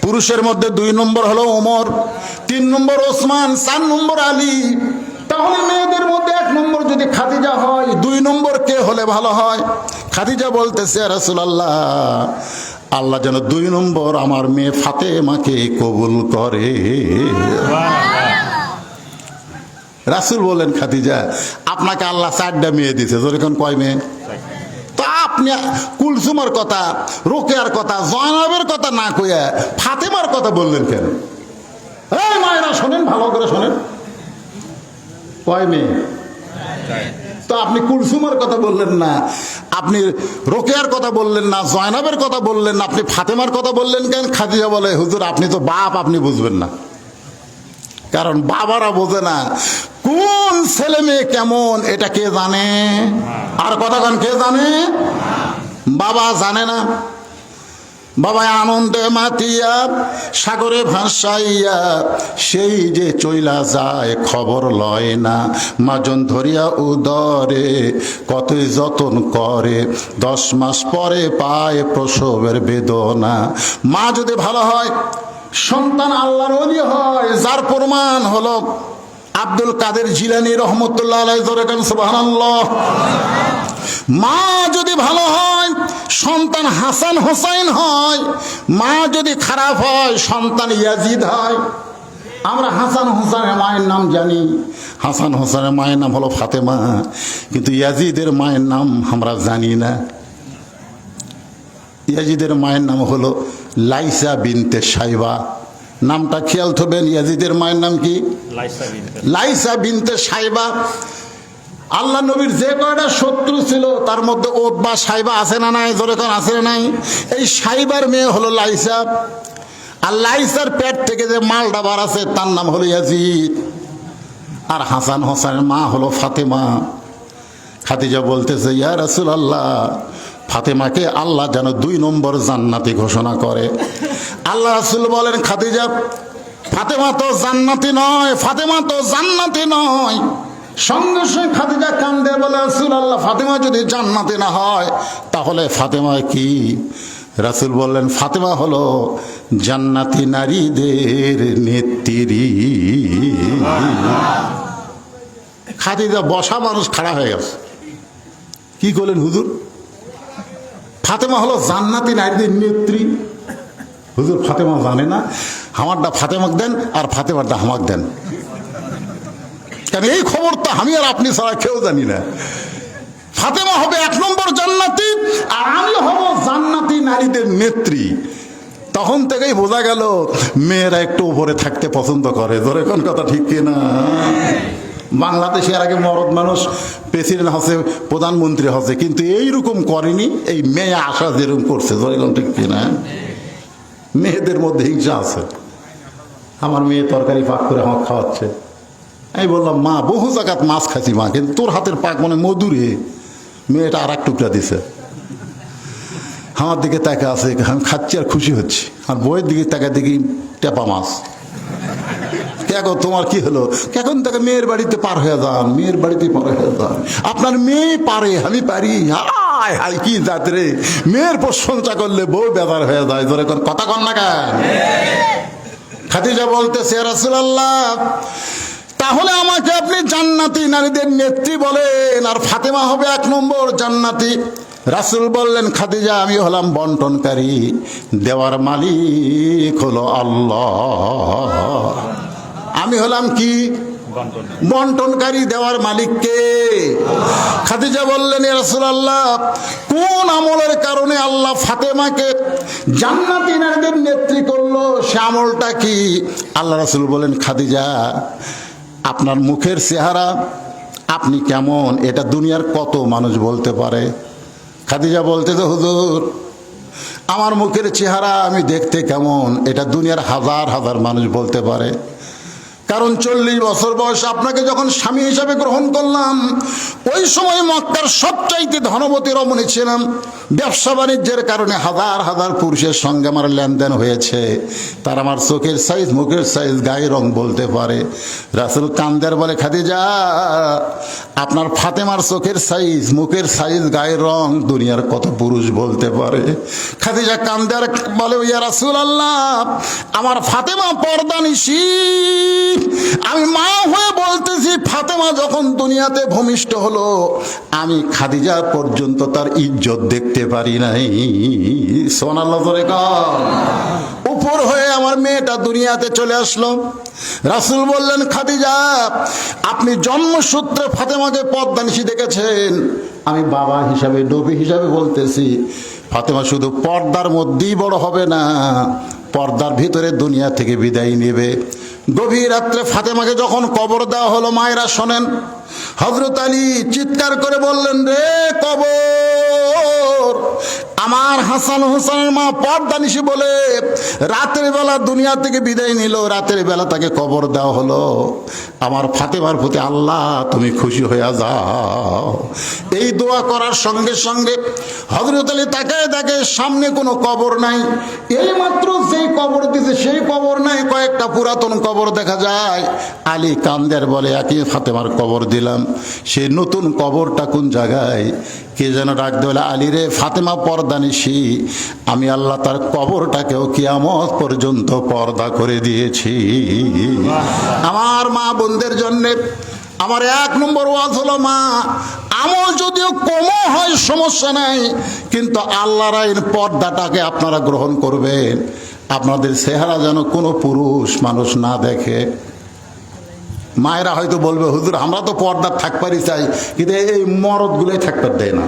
পুরুষের মধ্যে 2 নম্বর হলো ওমর, 3 নম্বর ওসমান, 4 নম্বর আলী। তাহলে মেয়েদের মধ্যে 1 নম্বর যদি খাদিজা হয়, 2 নম্বর কে হলে ভালো হয়? খাদিজা বলতেছে, রাসূলুল্লাহ, আল্লাহ যেন 2 নম্বর আমার মেয়ে ফাতেমাকে কবুল করে। রাসূল বলেন, খাদিজা, আপনাকে আল্লাহ 4টা মেয়ে দিয়েছে, যেরকম কয় মেয়ে? তো আপনি কুলসুমের কথা, রোকেয়ার কথা, জয়নবের কথা না কইয়া ফাতেমার কথা বললেন কেন? এই মায়েরা শোনেন, ভালো করে শোনেন, কয় মেয়ে? তো আপনি কুলসুমের কথা বললেন না, আপনি রোকেয়ার কথা বললেন না, জয়নবের কথা বললেন না, আপনি ফাতেমার কথা বললেন কেন? খাদিজা বলে, হুজুর আপনি তো বাপ, আপনি বুঝবেন না। কারণ বাবারা বোঝে না কোন ছেলে মেয়ে কেমন, এটা কে জানে? আর কতক্ষণ কে জানে? বাবা জানে না। বাবা আনন্দে মাতিয়া সাগরে ভাসাইয়া সেই যে চইলা যায়, খবর লয় না। মাজন ধরিয়া উদরে কতই যতন করে, 10 মাস পরে পায় প্রসবের বেদনা। মা যদি ভালো হয়, সন্তান আল্লাহর ওলি হয়, যার প্রমাণ হলো আব্দুল কাদের জিলানী রহমতুল্লাহ আলাইহি যখন সুবহানাল্লাহ। মা যদি ভালো হয়, সন্তান হাসান হোসাইন হয়। মা যদি খারাপ হয়, সন্তান ইয়াজিদ হয়। আমরা হাসান হোসেনের মায়ের নাম জানি, হাসান হোসেনের মায়ের নাম হলো ফাতেমা, কিন্তু ইয়াজিদের মায়ের নাম আমরা জানি না। ইয়াজিদের মায়ের নাম হলো লাইসা বিনতে সাইবা। নামটা খেয়াল থবেন, ইয়াজিদের মায়ের নাম কি? লাইসা বিনতে সাইবা। আল্লাহ নবীর যে কয়টা শত্রু ছিল তার মধ্যে ওতবা সাইবা আছে না নাই? যেরকম আছে না নাই? এই সাইবার মেয়ে হলো লাইসা। আল্লাহ ঈসার পেট থেকে যে মালটা বার আছে তার নাম হলো ইয়াজিদ, আর হাসান হোসেনের মা হলো ফাতেমা। খাদিজা বলতেছে, ইয়া রাসূলুল্লাহ, ফাতেমাকে আল্লাহ যেন 2 নম্বর জান্নাতি ঘোষণা করে। আল্লাহ রাসূল বলেন, খাদিজা, ফাতেমা তো জান্নাতি নয়, ফাতেমা তো জান্নাতি নয়। সঙ্গে সঙ্গে খাদিজা কান্দে বলে, রাসূলুল্লাহ, ফাতেমা যদি জান্নাতি না হয় তাহলে ফাতেমা কি? রাসূল বললেন, ফাতেমা হলো জান্নাতি নারীদের নেত্রী। খাদিজা বসা মানুষ খাড়া হয়ে গেছে। কি করলেন হুজুর? ফাতেমা হলো জান্নাতি নারীদের নেত্রী। হুজুর ফাতেমা জানে না? আমারটা ফাতেমাকে দেন আর ফাতেমারটা আমাকে দেন। কেন এই খবর তো আমি আর আপনি ছাড়া কেউ জানি না। ফাতেমা হবে 1 নম্বর জান্নাতি, আর আমি হব জান্নাতি নারীদের নেত্রী। তখন থেকেই বোঝা গেল মেয়েরা একটু উপরে থাকতে পছন্দ করে। ধরে কোন কথা ঠিক কিনা? বাংলাদেশে এর আগে মরদ মানুষ প্রেসিডেন্ট হচ্ছে, প্রধানমন্ত্রী হচ্ছে, কিন্তু এইরকম করেনি এই মেয়ে আশা যেরকম করছে। ধরে কোন ঠিক কিনা? মেয়েদের মধ্যে হিংসা আছে। আমার মেয়ে তরকারি পাক করে আমাকে খাওয়াচ্ছে। আমি বললাম, মা বহু জায়গাত মাছ খাইছি মা, কিন্তু তোর হাতের পাক মানে মধুরে। মেয়েটা আর 1 টুকরা দিছে। আমার দিকে তাকা আছে, আমি খাচ্ছি আর খুশি হচ্ছি। আর বইয়ের দিকে তাকা দেখি টেপা মাছ। কেগো তোমার কি হলো? কেন তাকে মেয়ের বাড়িতে পার হয়ে যান, মেয়ের বাড়িতে পার হয়ে যান। আপনার মেয়ে পারে, আমি পারি। হায় হায় কি জাত রে! মেয়ের প্রশংসা করলে বউ বেজার হয়ে যায়। ধরে কোন কথা কন না কেন? খাদিজা বলতেছে, রাসূলুল্লাহ, তাহলে আমাকে আপনি জান্নাতি নারীদের নেত্রী বলেন, আর ফাতেমা হবে 1 নম্বর জান্নাতি। রাসূল বললেন, খাদিজা, আমি হলাম বন্টনকারী, দেওয়ার মালিক হলো আল্লাহ। আমি হলাম কি? বন্টনকারী, দেওয়ার মালিক কে? খাদিজা বললেন, ইয়া রাসূলুল্লাহ, কোন আমলের কারণে আল্লাহ ফাতেমাকে জান্নাতি নারীদের নেত্রী করলো, সে আমলটা কি? আল্লাহ রাসূল বলেন, খাদিজা, আপনার মুখের চেহারা, আপনি কেমন, এটা দুনিয়ার কত মানুষ বলতে পারে। খাদিজা বলতেছে, হুজুর, আমার মুখের চেহারা আমি দেখতে কেমন, এটা দুনিয়ার হাজার হাজার মানুষ বলতে পারে। কারণ 40 বছর বয়সে আপনাকে যখন স্বামী হিসাবে গ্রহণ করলাম, ওই সময় মক্কার সবচাইতে ধনবতী রমণী ছিলাম। ব্যবসা বাণিজ্যের কারণে হাজার হাজার পুরুষের সঙ্গে আমার লেনদেন হয়েছে। তার আমার চোখের সাইজ, মুখের সাইজ, গায়ের রং বলতে পারে। রাসূল কান্দের বলে, খাদিজা, আপনার ফাতেমার চোখের সাইজ, মুখের সাইজ, গায়ের রং দুনিয়ার কত পুরুষ বলতে পারে। খাদিজা কান্দের বলে, ইয়া রাসূলুল্লাহ, আমার ফাতেমা পর্দানিশী। আমি মা হয়ে বলতেছি, ফাতেমা যখন দুনিয়াতে ভূমিষ্ঠ হলো, আমি খাদিজা পর্যন্ত তার ইজ্জত দেখতে পারি নাই। সুবহানাল্লাহ জোরে কর। উপর হয়ে আমার মেয়েটা দুনিয়াতে চলে আসলো। রাসূল বললেন, খাদিজা, আপনি জন্মসূত্রে ফাতেমাকে পর্দানিশী দেখেছেন। আমি বাবা হিসাবে, নবী হিসাবে বলতেছি, ফাতেমা শুধু পর্দার মধ্যেই বড় হবে না, পর্দার ভিতরে দুনিয়া থেকে বিদায় নেবে। গভীর রাত্রে ফাতেমাকে যখন কবর দেওয়া হলো, মায়েরা শোনেন, হযরত আলী চিৎকার করে বললেন, রে কবর! আমার হাসান হোসেনের মা পর্দানিশী বলে রাতের বেলা দুনিয়া থেকে বিদায় নিল, রাতের বেলা তাকে কবর দেওয়া হলো। আমার ফাতেমার প্রতি আল্লাহ তুমি খুশি হয়ে যাও। এই দোয়া করার সঙ্গে সঙ্গে হযরত আলী তাকায় দেখে সামনে কোনো কবর নাই। এই মাত্র যেই কবর দিছে সেই কবর নাই, কয়েকটা পুরাতন কবর দেখা যায়। আলী কান্দের বলে, একই ফাতেমার কবর দিলাম, সে নতুন কবরটা কোন জায়গায়? কে যেন ডাক দেওয়া, আলী রে, ফাতেমা পর্দানিশী, আমি আল্লাহ তার কবরটাকেও কিয়ামত পর্যন্ত পর্দা করে দিয়েছি। আমার মা বোনদের জন্যে আমার 1 নম্বর ওয়াজ হলো, মা, আমল যদিও কমও হয় সমস্যা নাই, কিন্তু আল্লাহর আইন পর্দাটাকে আপনারা গ্রহণ করবেন। আপনাদের চেহারা যেন কোনো পুরুষ মানুষ না দেখে। মায়েরা হয়তো বলবে, হুজুর, আমরা তো পর্দার থাকবারই চাই, কিন্তু এই মরদগুলোই থাকবার দেয় না।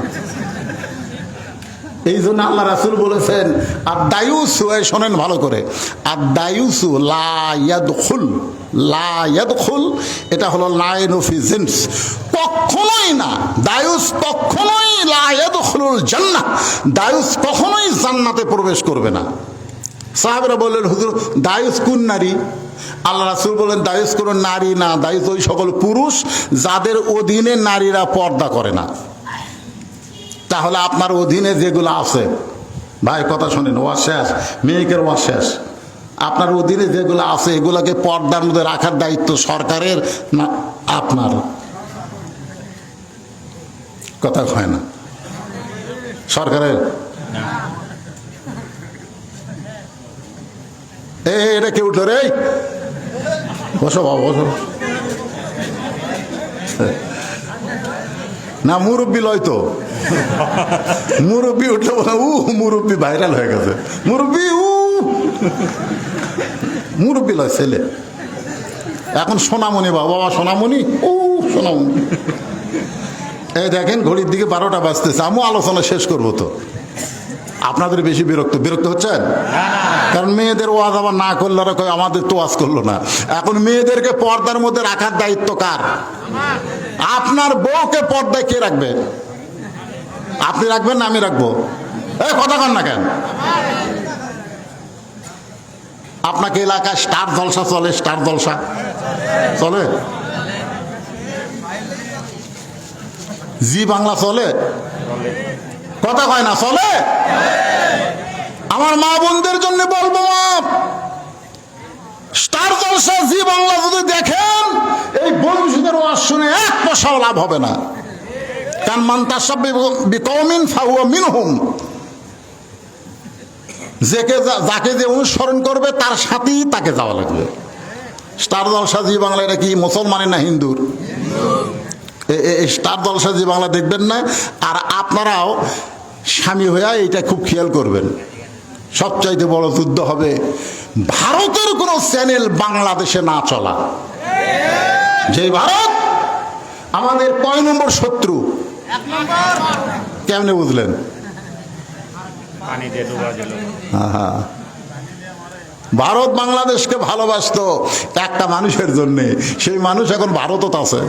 এই জন্য আল্লাহ রাসূল বলেছেন, আর দায়ুসু, শোনেন ভালো করে, আর দায়ুসু লা ইয়াদখুল, লা ইয়াদখুল, এটা হলো লাইন অফ জিন্স, কখনোই না। দায়ুস কখনোই লা ইয়াদখুলুল জান্নাহ, দায়ুস কখনোই জান্নাতে প্রবেশ করবে না। সাহাবেরা বললেন হুজুর দায়ুস কোন নারী? আল্লাহ রাসূল বললেন দায়ুস কোন নারী না, দায়ুস ওই সকল পুরুষ যাদের অধীনে নারীরা পর্দা করে না। তাহলে আপনার অধীনে যেগুলো আছে, ভাই কথা শোনেন, ওয়াজ শেষ, মেয়েকের ওয়াজ শেষ। আপনার অধীনে যেগুলো আছে এগুলোকে পর্দার মধ্যে রাখার দায়িত্ব সরকারের না আপনার? কথা হয় না, সরকারের? এটা কেউ উঠলো রে, বসো বাবা বসো। না মুরব্বী লয় তো, মুরব্বী উঠলো বলে মুরব্বী ভাইরাল হয়ে গেছে, মুরব্বী মুরব্বী লয় ছেলে। এখন সোনামণি বাবা, সোনামণি সোনামণি। এই দেখেন ঘড়ির দিকে 12টা বাজতেছে, আমিও আলোচনা শেষ করবো তো। আপনাদের বেশি বিরক্ত হচ্ছেন? কারণ মেয়েদের ওয়াজ আবার না করলে ওরা কয় আমাদের তো ওয়াজ করলো না। এখন মেয়েদেরকে পর্দার মধ্যে রাখার দায়িত্ব কার? আপনার বউকে পর্দায় কে রাখবে? আপনি রাখবেন না আমি রাখবো? কথা কন না কেন? আপনাকে এলাকায় স্টার জলসা চলে? স্টার জলসা চলে? জি বাংলা চলে? কথা কয় না চলে? আমার মা বোনদের জন্য বলবো, মা স্টার জলসা জি বাংলা যদি দেখেন এই বন্ধুদের ওয়াজ শুনে 1 পয়সাও লাভ হবে না। কারণ মান তাসাব্বা বিকওমিন ফাহুয়া মিনহুম, যাকে যে অনুসরণ করবে তার সাথেই তাকে যাওয়া লাগবে। স্টার জলসা জি বাংলা এটা কি মুসলমানের না হিন্দুর? স্টার জলসা জি বাংলা দেখবেন না। আর আপনারাও স্বামী হইয়া এইটা খুব খেয়াল করবেন, সবচাইতে বড় যুদ্ধ হবে ভারতের কোন চ্যানেল বাংলাদেশে না চলা। যে ভারত আমাদের কয় নম্বর শত্রু? কেমনে বুঝলেন? ভারত বাংলাদেশকে ভালোবাসতো একটা মানুষের জন্যে, সেই মানুষ এখন ভারতত আছে।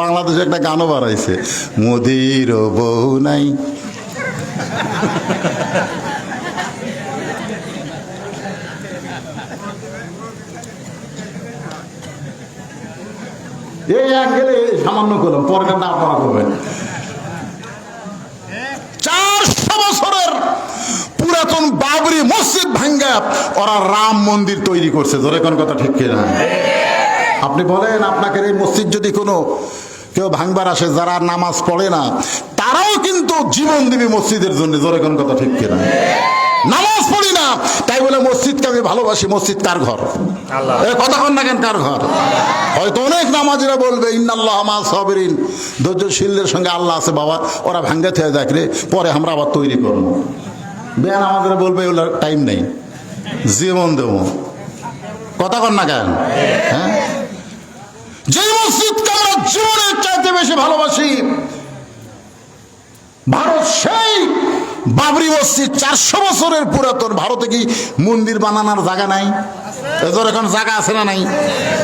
বাংলাদেশে একটা গানও বাড়াইছে, মোদির বউ নাই। এই অ্যাঙ্গেলে সামান্য করলাম, পরে গানটা আপনারা করবেন। 400 বছরের পুরাতন বাবরি মসজিদ ভাঙ্গা ওরা রাম মন্দির তৈরি করছে। ধরে কোন কথা ঠিক কিনা? আপনি বলেন আপনাকে এই মসজিদ যদি কোনো কেউ ভাঙবার আসে যারা নামাজ পড়ে না, তারাও কিন্তু জীবন দিবে মসজিদের জন্য। ধরে কোন কথা ঠিক কিনা? নামাজ পড়ি না তাই বলে মসজিদকে আমি ভালোবাসি। মসজিদ কার ঘর? কথা কন না কেন, কার ঘর? হয়তো অনেক নামাজিরা বলবে ইন্নাল্লাহ মা সাবিরিন, ধৈর্যশীলদের সঙ্গে আল্লাহ আছে। বাবা ওরা ভাঙ্গা থেকে দেখলে পরে আমরা আবার তৈরি করবো। বেয়ান আমাদের বলবে ওগুলো টাইম নেই, জীবন দেবো। কথা কন না কেন? হ্যাঁ, যে মসজিদকে আমরা জীবনের চাইতে বেশি ভালোবাসি ভারত, সেই বাবরি মসজিদ 400 বছরের পুরাতন। ভারতে কি মন্দির বানানোর জায়গা নাই? এদের এখন জায়গা আছে না নাই?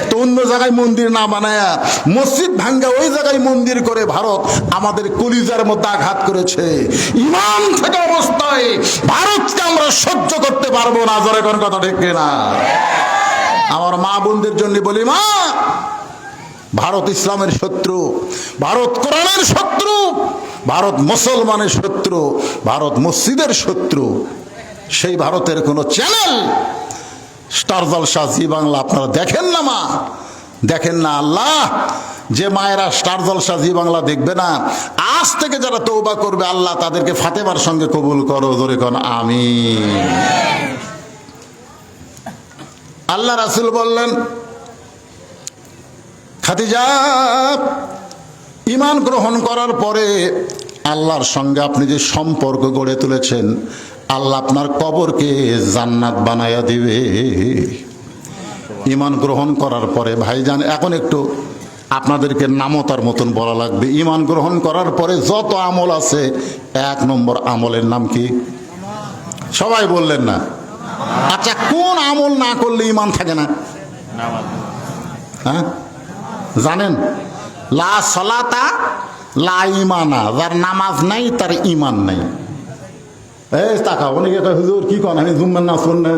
তো অন্য জায়গায় মন্দির না বানায়া মসজিদ ভাঙ্গা ওই জায়গায় মন্দির করে ভারত আমাদের কলিজার মধ্যে আঘাত করেছে। ইমান থাকা অবস্থায় ভারতকে আমরা সহ্য করতে পারবো না। জোরে কোন কথা ঠিক না? আমার মা বোনদের জন্য বলি, মা ভারত ইসলামের শত্রু, ভারত কোরআনের শত্রু, ভারত মুসলমানের শত্রু, ভারত মসজিদের শত্রু। সেই ভারতের কোন চ্যানেল স্টার জলসা জি বাংলা আপনারা দেখেন না, মা দেখেন না। আল্লাহ যে মায়েরা স্টার জলসা জি বাংলা দেখবে না, আজ থেকে যারা তওবা করবে আল্লাহ তাদেরকে ফাতেমার সঙ্গে কবুল করো। জোরে কোন আমিন। আল্লাহ রাসূল বললেন, খাদিজা ঈমান গ্রহণ করার পরে আল্লাহর সঙ্গে আপনি যে সম্পর্ক গড়ে তুলেছেন, আল্লাহ আপনার কবরকে জান্নাত বানায়া দিবে। ঈমান গ্রহণ করার পরে ভাইজান, এখন একটু আপনাদেরকে নামতার মতন বলা লাগবে। ঈমান গ্রহণ করার পরে যত আমল আছে, 1 নম্বর আমলের নাম কি? সবাই বললেন না? আচ্ছা, কোন আমল না করলে ঈমান থাকে না? হ্যাঁ জানেন? লা সলাতা লা ঈমানা, যার নামাজ নাই তার ঈমান নাই। এই টাকা অনেকে কয় হুজুর কি কন আমি জুম্মার নাচ কর না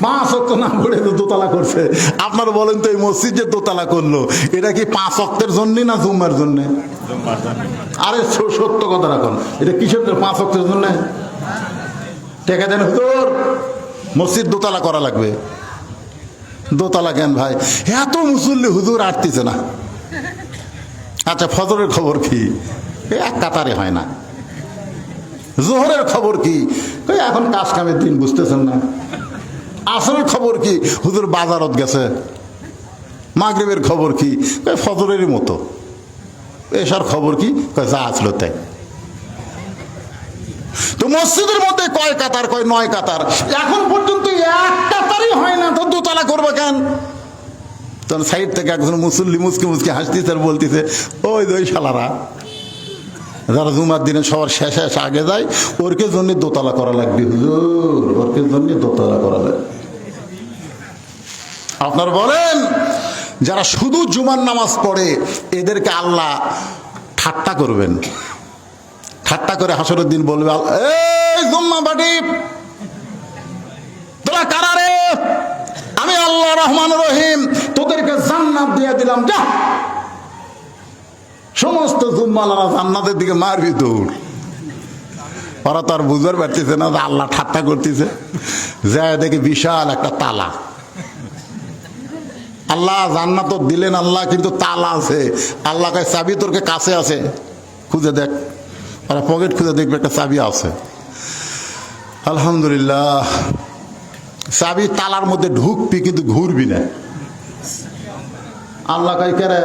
5 ওয়াক্ত না পড়ে তো দোতলা করছে। আপনারা বলেন তো এই মসজিদ যে দোতলা করলো এটা কি 5 ওয়াক্তের জন্য না জুম্মার জন্য? আরে সত্য কথা রাখুন, এটা কিসের 5 ওয়াক্তের জন্য? টাকা দেন হুজুর মসজিদ দোতলা করা লাগবে। দোতলা কেন ভাই? এত মুসল্লি হুজুর আটতেছে না। আচ্ছা ফজরের খবর কি? এক কাতারে হয় না। জোহরের খবর কি? এখন কাজ কামের দিন, বুঝতেছেন না। আসরের খবর কি? হুজুর বাজারত গেছে। মাগরিবের খবর কি? ফজরেরই মতো। এসার খবর কি? যা আসলো তাই। তো মসজিদের মধ্যে কয় কাতার, কয় 9 কাতার। এখন পর্যন্ত এক কাতারই হয় না, তো দোতলা করবে কেন? তখন সাইড থেকে একজন মুসল্লি মুসকি মুসকি হাসতেছে আর বলতেছে ওই শালারা যারা জুমার দিনে সবার শেষে আগে যায় ওরকে জন্য দোতলা করা লাগবে হুজুর, ওরকে জন্য দোতলা করা লাগবে। আপনারা বলেন যারা শুধু জুমার নামাজ পড়ে এদেরকে আল্লাহ ঠাট্টা করবেন। ঠাট্টা করে হাসরের দিন বলবে এই জুম্মা বাটি তোরা কারা রে? আমি আল্লাহ রহমান রহিম তোদেরকে জান্নাত দিয়ে দিলাম, যা। সমস্ত জুম্মালারা জান্নাতের দিকে মারবি দৌড়। ওরা তো আর বুঝবার পারতেছে না যে আল্লাহ ঠাট্টা করতেছে। যায় দেখে বিশাল একটা তালা। আল্লাহ জান্নাত তো দিলেন আল্লাহ, কিন্তু তালা আছে। আল্লাহ কয় চাবি তোর কাছে আছে, খুঁজে দেখ। ওরা পকেট খুঁজে দেখবে একটা চাবি আছে। আলহামদুলিল্লাহ, চাবি তালার মধ্যে ঢুকবি কিন্তু ঘুরবি না। আল্লাহ কয় কে রে,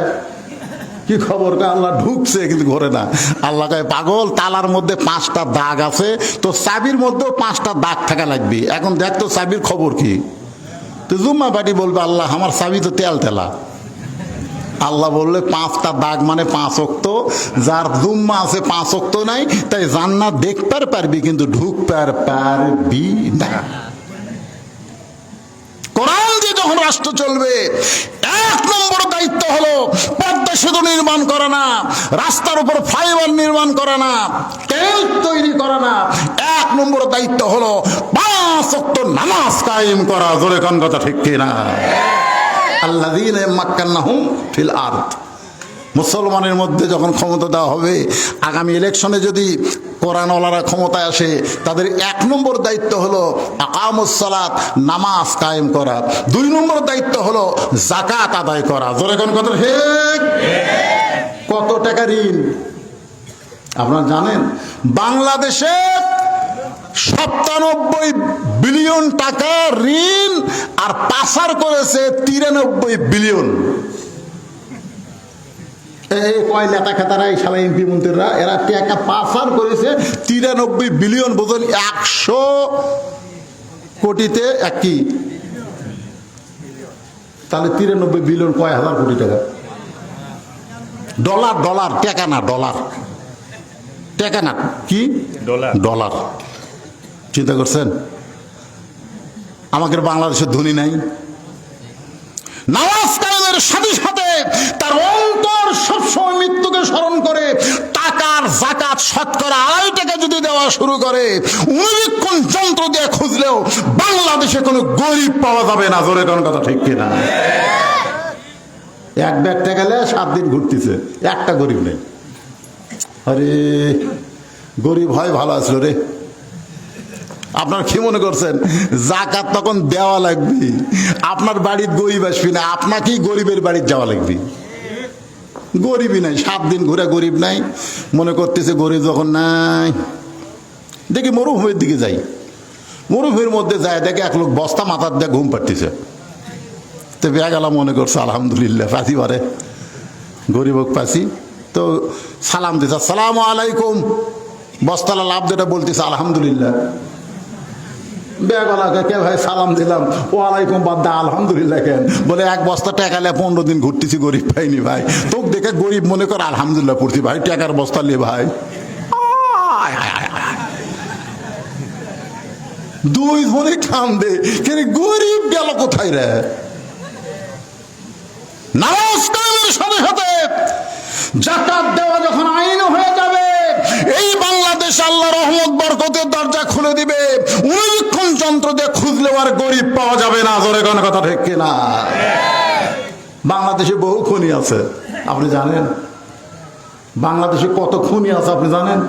কি খবর? আল্লাহ ঢুকছে কিন্তু ঘোরে না। আল্লাহ কয় পাগল, তালার মধ্যে 5টা দাগ আছে, তো চাবির মধ্যেও 5টা দাগ থাকা লাগবে। এখন দেখ তো চাবির খবর কি? তো জুম্মা পাটি বলবে আল্লাহ আমার চাবি তো তেল তেলা। আল্লাহ বললে 5টা দাগ মানে 5 ওয়াক্ত। যার জুম্মা আছে 5 ওয়াক্ত নাই, তাই জান্নাত দেখতে পারবি কিন্তু ঢুকতে পারবি না। কোরআন দিয়ে যখন রাষ্ট্র চলবে 1 নম্বর দায়িত্ব হলো পদ্মা সেতু নির্মাণ করা না, রাস্তার উপর ফাইবার নির্মাণ করা না, তেল তৈরি করা না। 1 নম্বর দায়িত্ব হলো 5 ওয়াক্ত নামাজ কায়েম করা। জোরে কোন কথা ঠিক কিনা? আল্লাযীনা মাক্কান্নাহুম ফিল আরদ। মুসলমানের মধ্যে যখন ক্ষমতা দেওয়া হবে, আগামী ইলেকশনে যদি কোরআনওয়ালারা ক্ষমতায় আসে, তাদের 1 নম্বর দায়িত্ব হলো আকামুস সালাত, নামাজ কায়েম করা। 2 নম্বর দায়িত্ব হলো যাকাত আদায় করা। জোরে কোন কথা ঠিক? কত টাকা ঋণ আপনারা জানেন? বাংলাদেশে 97 বিলিয়ন টাকা ঋণ আর পাচার করেছে 93 বিলিয়ন। এই কয় নেতা খেতারা, এই সালা এমপি মন্ত্রীরা, এরা টাকা পাচার করেছে 93 বিলিয়ন। বোঝেন 100 কোটিতে এক কি? তাহলে 93 বিলিয়ন কয় হাজার কোটি টাকা? ডলার, ডলার, টাকা না, ডলার, টাকা না, কি ডলার। চিন্তা করছেন? আমাদের বাংলাদেশের ধনী নাই। নামাজ কায়েমের সাথে সাথে তার অন্তর সবসময় মৃত্যুকে স্মরণ করে টাকার যাকাত শতকরা 2.5 টাকা যদি দেওয়া শুরু করে, অনুবীক্ষণ যন্ত্র দিয়ে খুঁজলেও বাংলাদেশে কোনো গরিব পাওয়া যাবে না। জোরে কোন কথা ঠিক কিনা? 1 ব্যাগ টাকা গেলে 7 দিন ঘুরতেছে, একটা গরিব নেই। আরে গরিব হয় ভালো আসলো রে। আপনার কি মনে করছেন যাকাত তখন দেওয়া লাগবে? আপনার বাড়ির গরিব আসবি না, আপনাকেই গরিবের বাড়ির যাওয়া লাগবে। গরিবই নাই, 7 দিন ঘুরে গরিব নাই। মনে করতেছে গরিব যখন নাই, দেখি মরুভূমির দিকে যাই। মরুভূমির মধ্যে যায় দেখে এক লোক বস্তা মাথার দিয়ে ঘুম পাড়তেছে। তো বেগেলা মনে করছে আলহামদুলিল্লাহ পাসি পারে, গরিব হোক পাসি। তো সালাম দিছে, আসসালামু আলাইকুম। বস্তালা লাভ যেটা বলতেছে আলহামদুলিল্লাহ। বেগলাকে কে ভাই সালাম দিলাম, ওয়ালাইকুম বাদ দা আলহামদুলিল্লাহ কেন? বলে 1 বস্তা টাকা নিয়ে 15 দিন ঘুরতেছি, গরিব পাইনি ভাই। তোকে দেখে গরিব মনে কর, আলহামদুলিল্লাহ পড়ছি ভাই, টাকার বস্তা নিয়ে ভাই। 2 জনে কান্দে, কেন গরিব গেল কোথায় রে? নামাজ কায়েমের সাথে সাথে যাকাত দেওয়া যখন আইন হয়ে যাবে, এই বাংলাদেশ আল্লাহ রহমত খুলে দিবে, অনুবীক্ষণ যন্ত্র দিয়ে খুঁজলেও আর গরিব পাওয়া যাবে না। জোরে কোন কথা ঠিক কিনা? বাংলাদেশে বহু খনি আছে, আপনি জানেন? বাংলাদেশে কত খনি আছে আপনি জানেন?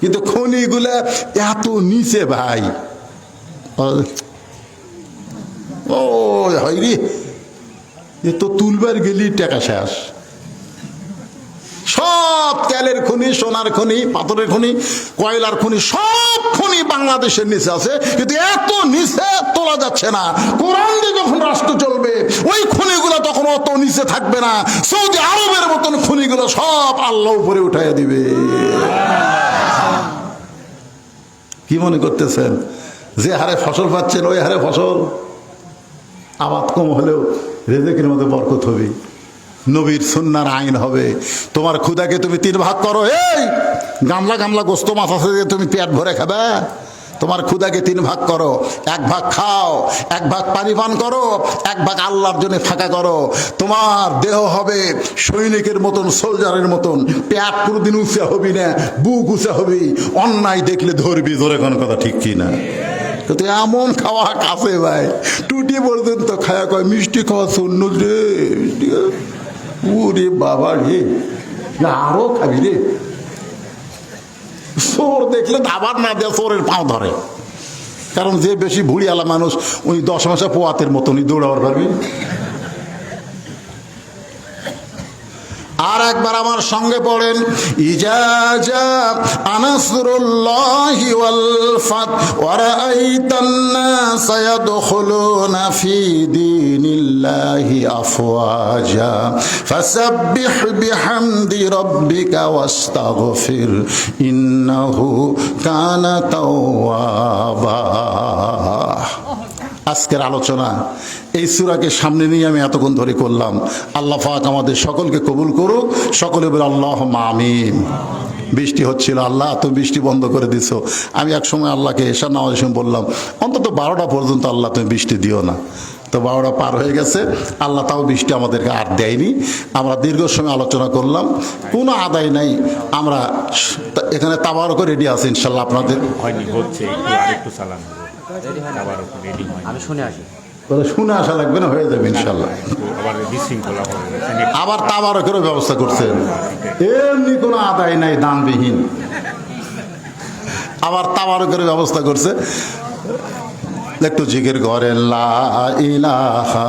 কিন্তু খনিগুলা এত নিচে ভাই, ও হইরি, এ তো তুলবার গেলি টাকা শেষ। সব তেলের খনি, সোনার খনি, পাথরের খনি, কয়লার খনি, সব খনি বাংলাদেশের নিচে আছে, কিন্তু এত নিচে তোলা যাচ্ছে না। কোরআন দিয়ে যখন রাষ্ট্র চলবে, ওই খনিগুলো তখন অত নিচে থাকবে না। সৌদি আরবের মতন খনিগুলো সব আল্লাহ উপরে উঠাইয়া দিবে। কি মনে করতেছেন যে হারে ফসল পাচ্ছেন ওই হারে ফসল? আবাদ কম হলেও রেজেকের মধ্যে বরকত হবে, নবীর সুন্নাহর আইন হবে। তোমার ক্ষুধাকে তুমি 3 ভাগ করো, এই গামলা গামলা গোস্ত মাছ আছে যে তুমি পেট ভরে খাবে? তোমার ক্ষুধাকে 3 ভাগ করো, 1 ভাগ খাও, 1 ভাগ পানি পান করো, 1 ভাগ আল্লাহর জন্য ফাঁকা করো। তোমার দেহ হবে সৈনিকের মতন, সোলজারের মতন, পেট কোনোদিন উঁচা হবি না, বুক উঁচা হবি, অন্যায় দেখলে ধরবি। ধরে কোন কথা ঠিক কি না? কিন্তু এমন খাওয়া কাছে ভাই, টুটি পর্যন্ত খায়া কয় মিষ্টি খাওয়া শূন্য রে, ওরে বাবা রে, আরো খাবি রে। চোর দেখলে দাবার না দেয়, চোরের পাও ধরে। কারণ যে বেশি ভুড়িয়ালা মানুষ, উনি 10 মাসে পোয়াতের মতনই দৌড়াবার পারবি। আর একবার আমার সঙ্গে পড়েন, ইজা জা আনাসরুল্লাহি ওয়াল ফাত ওয়া রাআইতান নাস ইয়াদখুলুনা ফি দীনিল্লাহি আফওয়াজা ফাসাব্বিহ বিহামদি রাব্বিকা ওয়াস্তাগফির ইন্নাহু কানা তাওয়াবা। আজকের আলোচনা এই সূরাকে সামনে নিয়ে আমি এতক্ষণ ধরে করলাম। আল্লাহ পাক আমাদের সকলকে কবুল করুক। সকলে বলে আল্লাহুম্মা আমিন। বৃষ্টি হচ্ছিল, আল্লাহ তুমি বৃষ্টি বন্ধ করে দিছো। আমি এক সময় আল্লাহকে এশার নামাজের সময় বললাম, অন্তত 12টা পর্যন্ত আল্লাহ তুমি বৃষ্টি দিও না। তো 12টা পার হয়ে গেছে, আল্লাহ তাও বৃষ্টি আমাদেরকে আর দেয়নি। আমরা দীর্ঘ সময় আলোচনা করলাম, কোনো আদায় নাই। আমরা এখানে তাবারক রেডি আছি ইনশাল্লাহ। আপনাদের হয়নি, হচ্ছে, একটু আরেকটু চালানো হবে। আবার রেডি হয়, আমি শুনে আসি। শুনে আসা লাগবে না, হয়ে যাবে ইনশাল্লাহ। আবার বিশৃঙ্খলা হবে। আবার তাবারকেরও ব্যবস্থা করছেন, এমনি কোনো আদায় নাই, দানবিহীন। আবার তাবারকের ব্যবস্থা করছে। একটু জিকির করেন, লা ইলাহা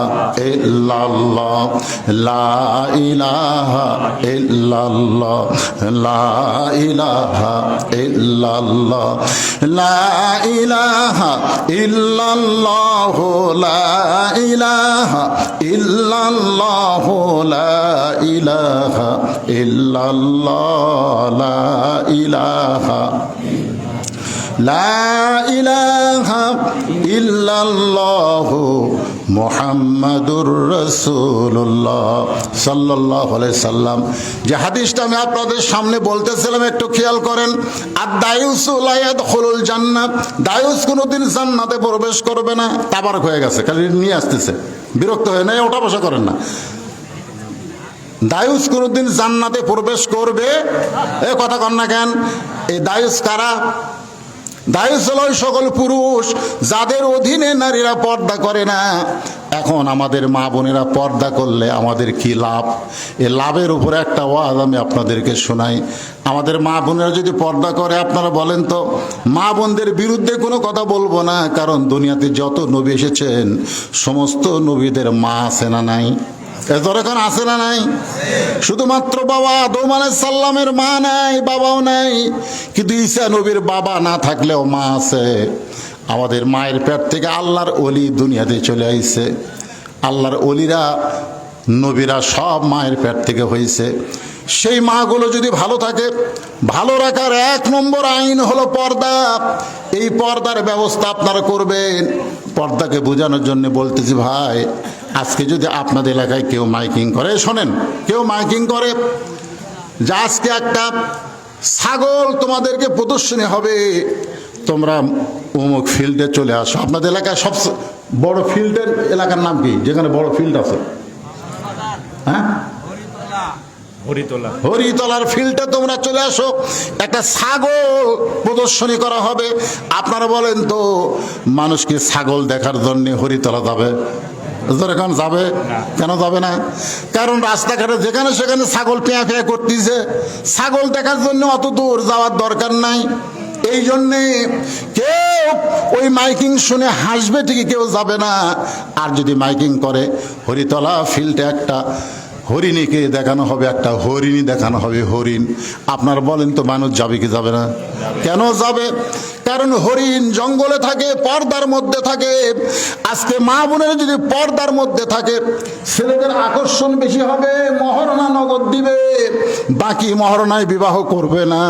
ইল্লাল্লাহ, লা ইলাহা ইল্লাল্লাহ, লা ইলাহা ইল্লাল্লাহ, লা ইলাহা ইল্লাল্লাহ, লা ইলাহা ইল্লাল্লাহ, লা ইলাহা ইল্লাল্লাহ, লা ইলাহা লা ইলাহা ইল্লাল্লাহু মুহাম্মাদুর রাসূলুল্লাহ সাল্লাল্লাহু আলাইহি সাল্লাম। যে হাদিসটা আমি আপনাদের সামনে বলতেছিলাম, একটু খেয়াল করেন। আদ-দায়ুসু লা ইয়াদখুলুল জান্নাত, দায়ুস কোনোদিন জান্নাতে প্রবেশ করবে না। তাবারক হয়ে গেছে, খালি নিয়ে আসতেছে, বিরক্ত হয়ে নাই, ওঠা বসা করেন না। দায়ুস কোনোদিন জান্নাতে প্রবেশ করবে, এ কথা কন না কেন? এই দায়ুস কারা? দায়ুস হলো সকল পুরুষ যাদের অধীনে নারীরা পর্দা করে না। এখন আমাদের মা বোনেরা পর্দা করলে আমাদের কি লাভ? এই লাভের উপরে একটা ওয়াজ আমি আপনাদেরকে শোনাই। আমাদের মা বোনেরা যদি পর্দা করে, আপনারা বলেন তো, মা বোনদের বিরুদ্ধে কোনো কথা বলবো না, কারণ দুনিয়াতে যত নবী এসেছেন সমস্ত নবীদের মা আছে না নাই? এখন আছে না নাই? শুধুমাত্র বাবা আদম আলাইহিস সালামের মা নাই, বাবাও নাই, কিন্তু ঈসা নবীর বাবা না থাকলেও মা আছে। আমাদের মায়ের পেট থেকে আল্লাহর ওলি দুনিয়াতে চলে আইছে। আল্লাহর ওলিরা, নবীরা সব মায়ের পেট থেকে হয়েছে। সেই মাগুলো যদি ভালো থাকে, ভালো রাখার 1 নম্বর আইন হলো পর্দা। এই পর্দার ব্যবস্থা আপনারা করবেন। পর্দাকে বোঝানোর জন্য বলতেছি ভাই, আজকে যদি আপনাদের এলাকায় কেউ মাইকিং করে, শোনেন, কেউ মাইকিং করে যে আজকে একটা ছাগল তোমাদেরকে প্রদর্শনী হবে, তোমরা অমুক ফিল্ডে চলে আসো। আপনাদের এলাকায় সবচেয়ে বড় ফিল্ডের এলাকার নাম কি, যেখানে বড় ফিল্ড আছে? হ্যাঁ, হরিতলা হরিতলার ফিল্ডে তোমরা চলে আসো, একটা ছাগল প্রদর্শনী করা হবে। আপনারা বলেন তো, মানুষ কি ছাগল দেখার জন্য হরিতলা যাবে? এখন যাবে? কেন যাবে না? কারণ রাস্তাঘাটে যেখানে সেখানে ছাগল পেঁয়া পেঁয়া করতেছে। ছাগল দেখার জন্য অত দূর যাওয়ার দরকার নাই। এই জন্যে কেউ ওই মাইকিং শুনে হাসবে ঠিকই, কেউ যাবে না। আর যদি মাইকিং করে, হরিতলা ফিল্ডে একটা হরিণীকে দেখানো হবে, একটা হরিণী দেখানো হবে, হরিণ। আপনার বলেন তো মানুষ যাবে কি যাবে না? কেন যাবে? কারণ হরিণ জঙ্গলে থাকে, পর্দার মধ্যে থাকে। আজকে মা বোনের যদি পর্দার মধ্যে থাকে, ছেলেদের আকর্ষণ বেশি হবে, মহারণা নগদ দিবে, বাকি মহারণায় বিবাহ করবে না।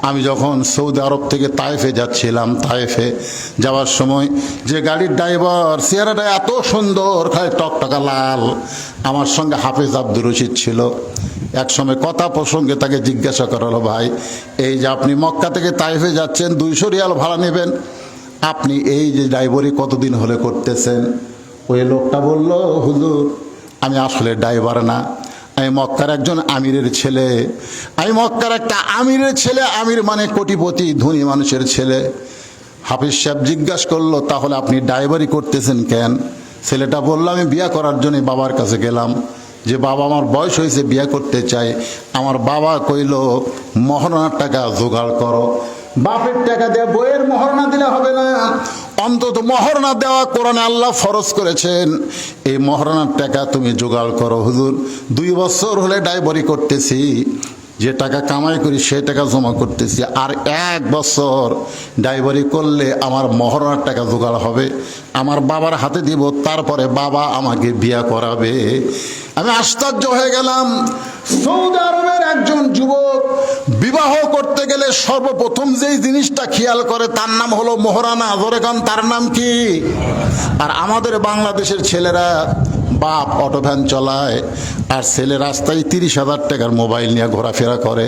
আমি যখন সৌদি আরব থেকে তায়েফে যাচ্ছিলাম, তায়েফে যাওয়ার সময় যে গাড়ির ড্রাইভার, চেহারাটা এত সুন্দর, খালি টকটকা লাল। আমার সঙ্গে হাফেজ আব্দুর রশিদ ছিল। এক সময় কথা প্রসঙ্গে তাকে জিজ্ঞাসা করালো, ভাই এই যে আপনি মক্কা থেকে তাইফে যাচ্ছেন, 200 রিয়াল ভাড়া নেবেন, আপনি এই যে ড্রাইভারি কতদিন হলে করতেছেন? ওই লোকটা বলল, হুজুর আমি আসলে ড্রাইভার না, আমি মক্কার একজন আমিরের ছেলে। আমি মক্কার একটা আমিরের ছেলে। আমির মানে কোটিপতি, ধনী মানুষের ছেলে। হাফিজ সাহেব জিজ্ঞাসা করলো, তাহলে আপনি ড্রাইভারি করতেছেন কেন? ছেলেটা বলল, আমি বিয়ে করার জন্য বাবার কাছে গেলাম, যে বাবা আমার বয়স হয়েছে, বিয়ে করতে চাই। আমার বাবা কইল, মহারণার টাকা জোগাড় করো। বাপের টাকা দিয়ে বইয়ের মহারণা দিলে হবে না, অন্তত মহারণা দেওয়া কোরআনে আল্লাহ ফরজ করেছেন। এই মহারণার টাকা তুমি জোগাড় করো। হুজুর 2 বছর হলে ড্রাইভারি করতেছি, যে টাকা কামাই করি সে টাকা জমা করতেছি, আর 1 বছর ড্রাইভারি করলে আমার মহারণার টাকা জোগাড় হবে, আমার বাবার হাতে দিব, তারপরে বাবা আমাকে বিয়ে করাবে। আমি আশ্চর্য হয়ে গেলাম। সৌদি আরবের একজন যুবক বিবাহ করতে গেলে সর্বপ্রথম যেই জিনিসটা খেয়াল করে তার নাম হলো মহারণা। ধরেন তার নাম কি? আর আমাদের বাংলাদেশের ছেলেরা, বাপ অটো ভ্যান চলায় আর ছেলে রাস্তায় 30,000 টাকার মোবাইল নিয়ে ঘোরাফেরা করে।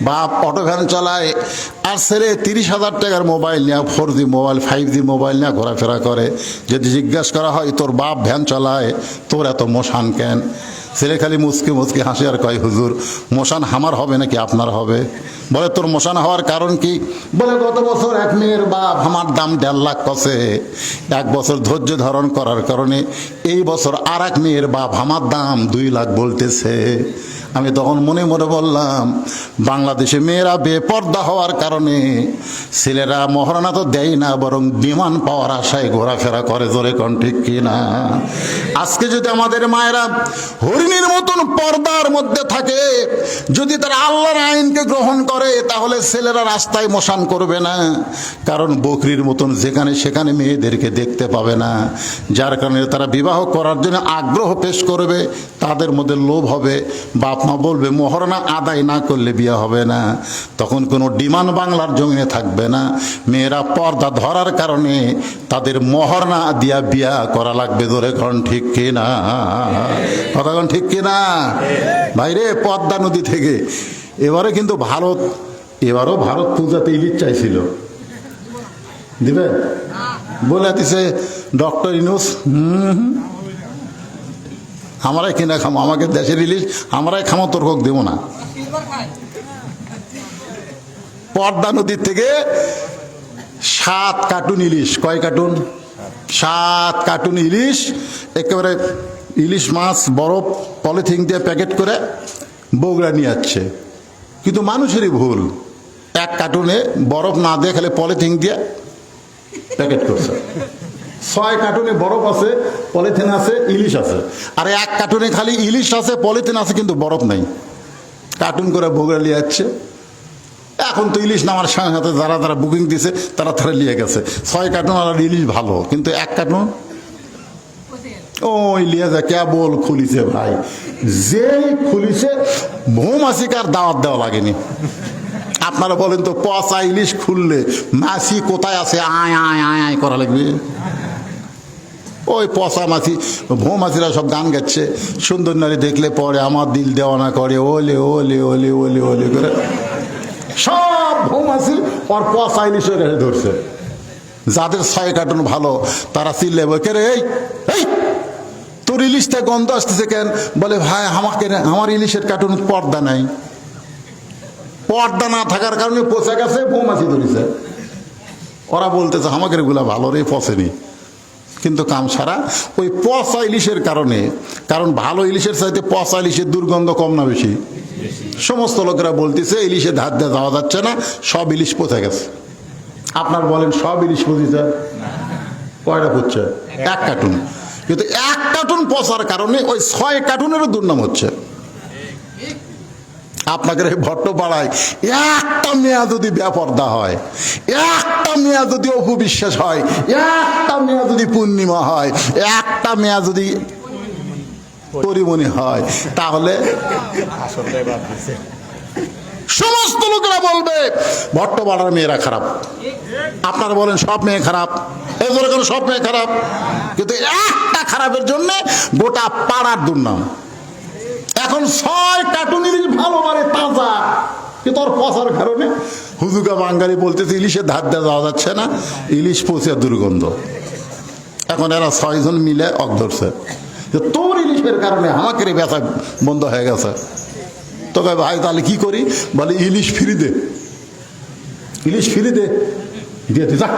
বাপ অটো ভ্যান চালায় আর ছেলে 30,000 টাকার মোবাইল নিয়ে, 4G মোবাইল, 5G মোবাইল নিয়ে ঘোরাফেরা করে। যদি জিজ্ঞাসা করা হয়, তোর বাপ ভ্যান চালায়, তোর এত মোশান কেন? ছেলে খালি মুচকি মুচকি হাসি আর কয়, হুজুর মোশান আমার হবে নাকি আপনার হবে? বলে, তোর মোশান হওয়ার কারণ কি? বলে, গত বছর এক মেয়ের বাপ আমার দাম 1.5 লাখ কছে। 1 বছর ধৈর্য ধারণ করার কারণে এই বছর আর এক মেয়ের বাপ আমার দাম 2 লাখ বলতেছে। আমি তখন মনে মনে বললাম, বাংলাদেশে মেয়েরা বেপর্দা হওয়ার কারণে ছেলেরা মহারণা তো দেয় না, বরং বিমান পাওয়ার আশায় ঘোরাফেরা করে। জোরে কোন ঠিক কিনা? আজকে যদি আমাদের মায়েরা হরিণীর মতন পর্দার মধ্যে থাকে, যদি তারা আল্লাহর আইনকে গ্রহণ করে, তাহলে ছেলেরা রাস্তায় মোশান করবে না। কারণ বকরির মতন যেখানে সেখানে মেয়েদেরকে দেখতে পাবে না, যার কারণে তারা বিবাহ করার জন্য আগ্রহ পেশ করবে। তাদের মধ্যে লোভ হবে। বাপ মা বলবে, মহারণা আদায় না করলে বিয়ে হবে না। তখন কোনো ডিমান্ড বাংলার জমিনে থাকবে না। মেয়েরা পর্দা ধরার কারণে তাদের মহারণা দিয়া বিয়া করা লাগবে। ধরে কোন ঠিক কিনা? কথা কোন ঠিক কিনা? ভাইরে, পদ্মা নদী থেকে এবারে কিন্তু এবারও ভারত পূজাতে ইলিশ চাইছিল, দিবে বলে দিছে ডক্টর ইউনূস, আমরাই কিনা খামো, আমাকে দেশের ইলিশ আমরাই খামো, তোর হোক দেবো না। পদ্মা নদীর থেকে 7 কার্টুন ইলিশ। কয় কার্টুন? 7 কার্টুন ইলিশ। একেবারে ইলিশ মাছ বরফ পলিথিন দিয়ে প্যাকেট করে বগুড়া নিয়ে যাচ্ছে। কিন্তু মানুষেরই ভুল, 1 কার্টুনে বরফ না দিয়ে খালি পলিথিন দিয়ে প্যাকেট করছে। 6 কার্টুনে বরফ আছে, পলিথিন আছে, ইলিশ আছে। আর 1 কার্টুনে খালি ইলিশ আছে, পলিথিন আছে, কিন্তু বরফ নাই। কার্টুন করে বগুড়া নিয়ে যাচ্ছে। এখন তো ইলিশ নামার সাথে সাথে যারা যারা বুকিং দিছে তারা নিয়ে গেছে। 6 কার্টুন আর ইলিশ ভালো, কিন্তু 1 কার্টুন ওই লিয়ে যা কেবল খুলিছে। ভাই যেই খুলিছে মৌমাছিকার দাওয়াত দেওয়া লাগেনি। আপনারা বলেন তো, পচা ইলিশ খুললে মাছি কোথায় আছে আয় আয় আয় আয় করা লাগবে? ওই পচা মাছি, মৌমাছিরা সব গান গাচ্ছে। সুন্দর নারী দেখলে পরে আমার দিল দেওয়ানা করে, ওলে ওলে ওলে ওলে ওলে করে সব মৌমাছি ওর পচা ইলিশের কাছে ধরছে। যাদের 6 কার্টুন ভালো তারা চিল্লে বকে, রে এই তোর ইলিশটা গন্ধ আসতেছে কেন? বলে ভাই আমার ইলিশের কার্টুন পর্দা নাই, পর্দা না থাকার কারণে পচে গেছে, মৌমাছি ধরেছে। ওরা বলতেছে আমাকে এগুলা ভালো রে, পচেনি, কিন্তু কাম সারা ওই পচা ইলিশের কারণে। কারণ ভালো ইলিশের চাইতে পচা ইলিশের দুর্গন্ধ কম না বেশি? সমস্ত লোকেরা বলতেছে ইলিশে ধার দিয়ে যাওয়া যাচ্ছে না, সব ইলিশ পচে গেছে। আপনার বলেন সব ইলিশ পচেছে? কয়টা পচছে? এক কার্টুন। কিন্তু এক কার্টুন পচার কারণে ওই 6 কার্টুনেরও দুর্নাম হচ্ছে। আপনাদের এই ভট্টপাড়ায় একটা মেয়া যদি বেপর্দা হয়, একটা মেয়া যদি অপবিশ্বাস হয়, একটা মেয়া যদি পূর্ণিমা হয়, একটা মেয়া যদি পরিমণি হয়, তাহলে সমস্ত লোকেরা বলবে ভট্টপাড়ার মেয়েরা খারাপ। আপনারা বলেন সব মেয়ে খারাপ? এই ধরে কেন সব মেয়ে খারাপ? কিন্তু একটা খারাপের জন্য গোটা পাড়ার দুর্নাম। এখন 6 কার্টুন ইলিশ ভালো মানে তাজা, কিন্তু ওর পচার কারণে হুজুকা বাঙালি বলতেছে ইলিশের ধার দিয়ে যাওয়া যাচ্ছে না, ইলিশ পচে দুর্গন্ধ। এখন এরা 6 জন মিলে অক ধরছে যে তোর ইলিশের কারণে আমাকে ব্যথা বন্ধ হয়ে গেছে। তো ভাই তাহলে কি করি? বলে ইলিশ ফ্রি দে, ইলিশ ফ্রি দে, দিয়ে দে যা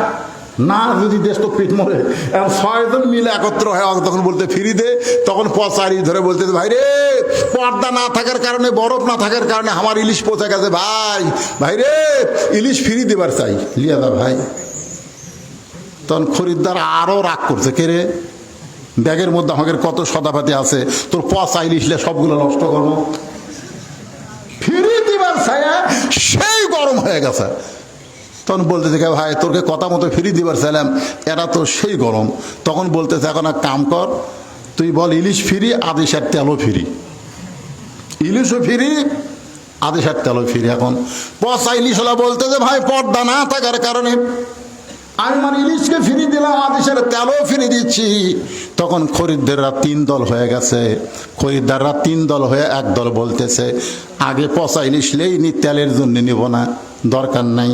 না, যদি দেশ তো পেট মরে। এখন 6 জন মিলে একত্র হয় তখন বলতে ফ্রি দে, তখন পচারি ধরে বলতে ভাই রে পর্দা না থাকার কারণে, বরফ না থাকার কারণে আমার ইলিশ পচে গেছে, ভাই ভাই রে ইলিশ ফ্রি দেবার চাই, লিয়া দা ভাই। তখন খরিদ্দার আরো রাগ করছে, কে রে ব্যাগের মধ্যে আমাদের কত সদাপাতি আছে, তোর পচা ইলিশলে সবগুলো নষ্ট করবো, ফিরি দিবার ছায়া সেই গরম হয়ে গেছে। তখন বলতেছে ভাই তোরকে কথা মতো ফিরি দিবার চাইলাম, এরা তো সেই গরম। তখন বলতেছে এখন এক কাম কর, তুই বল ইলিশ ফিরি, আদেশের তেলও ফিরি, ইলিশও ফিরি, আদেশের তেলও ফিরি। এখন পচা ইলিশ হলা বলতেছে ভাই পর্দা না থাকার কারণে আমি মানে ইলিশকে ফিরি দিলাম, আদেশের তেলও ফিরি দিচ্ছি। তখন খরিদ্দাররা 3 দল হয়ে গেছে। খরিদ্দাররা 3 দল হয়ে এক দল বলতেছে আগে পচা ইলিশ লেইনি, তেলের জন্য নিব না, দরকার নাই,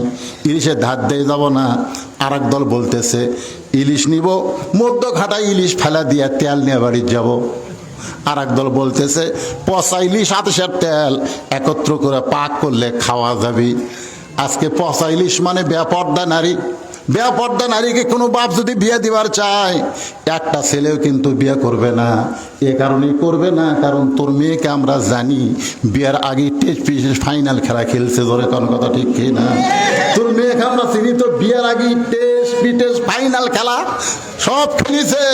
ইলিশের ধার দিয়ে যাব না। আর এক দল বলতেছে ইলিশ নিব, মধ্য ঘাটায় ইলিশ ফেলা দিয়ে তেল নিয়ে বাড়ি যাব। আর এক দল বলতেছে পচা ইলিশ আদেশের তেল একত্র করে পাক করলে খাওয়া যাবে। আজকে পচা ইলিশ মানে বেপর্দা নারী। বেপর্দা নারীকে কোনো বাপ যদি বিয়ে দিবার চায়, একটা ছেলেও কিন্তু বিয়ে করবে না। এ কারণেই করবে না কারণ তোর মেয়েকে আমরা জানি বিয়ের আগে টেস্ট ফাইনাল খেলা খেলছে, ধরে কোন কথা ঠিক কি না? তোর মেয়েকে আমরা চিনি তো বিয়ের আগে টেস্ট ফাইনাল খেলা সব খেলেছে।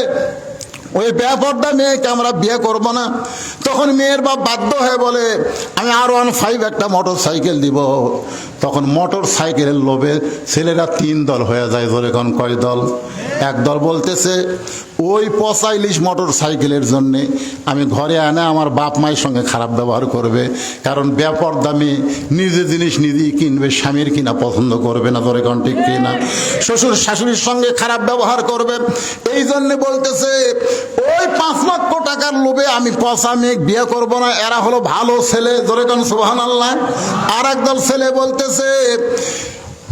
ওই বেপর্দা মেয়েকে আমরা বিয়ে করবো না। তখন মেয়ের বাপ বাধ্য হয়ে বলে আমি R15 একটা মোটর সাইকেল দিব। তখন মোটর সাইকেলের লোভে ছেলেরা 3 দল হয়ে যায়। ধরে এখন কয় দল? এক দল বলতেছে ওই পচা ইলিশ মোটর সাইকেলের জন্যে আমি ঘরে আনে আমার বাপ মায়ের সঙ্গে খারাপ ব্যবহার করবে, কারণ বেপর্দা মেয়ে নিজে জিনিস নিজেই কিনবে, স্বামীর কিনা পছন্দ করবে না। ধরে এখন ঠিক কিনা? শ্বশুর শাশুড়ির সঙ্গে খারাপ ব্যবহার করবে, এই জন্যে বলতেছে ওই 5 লক্ষ টাকার লোভে আমি পচা মেয়ে বিয়ে করবো না, এরা হলো ভালো ছেলে। ধরে কোন সুবহানাল্লাহ। আর একদল ছেলে বলতেছে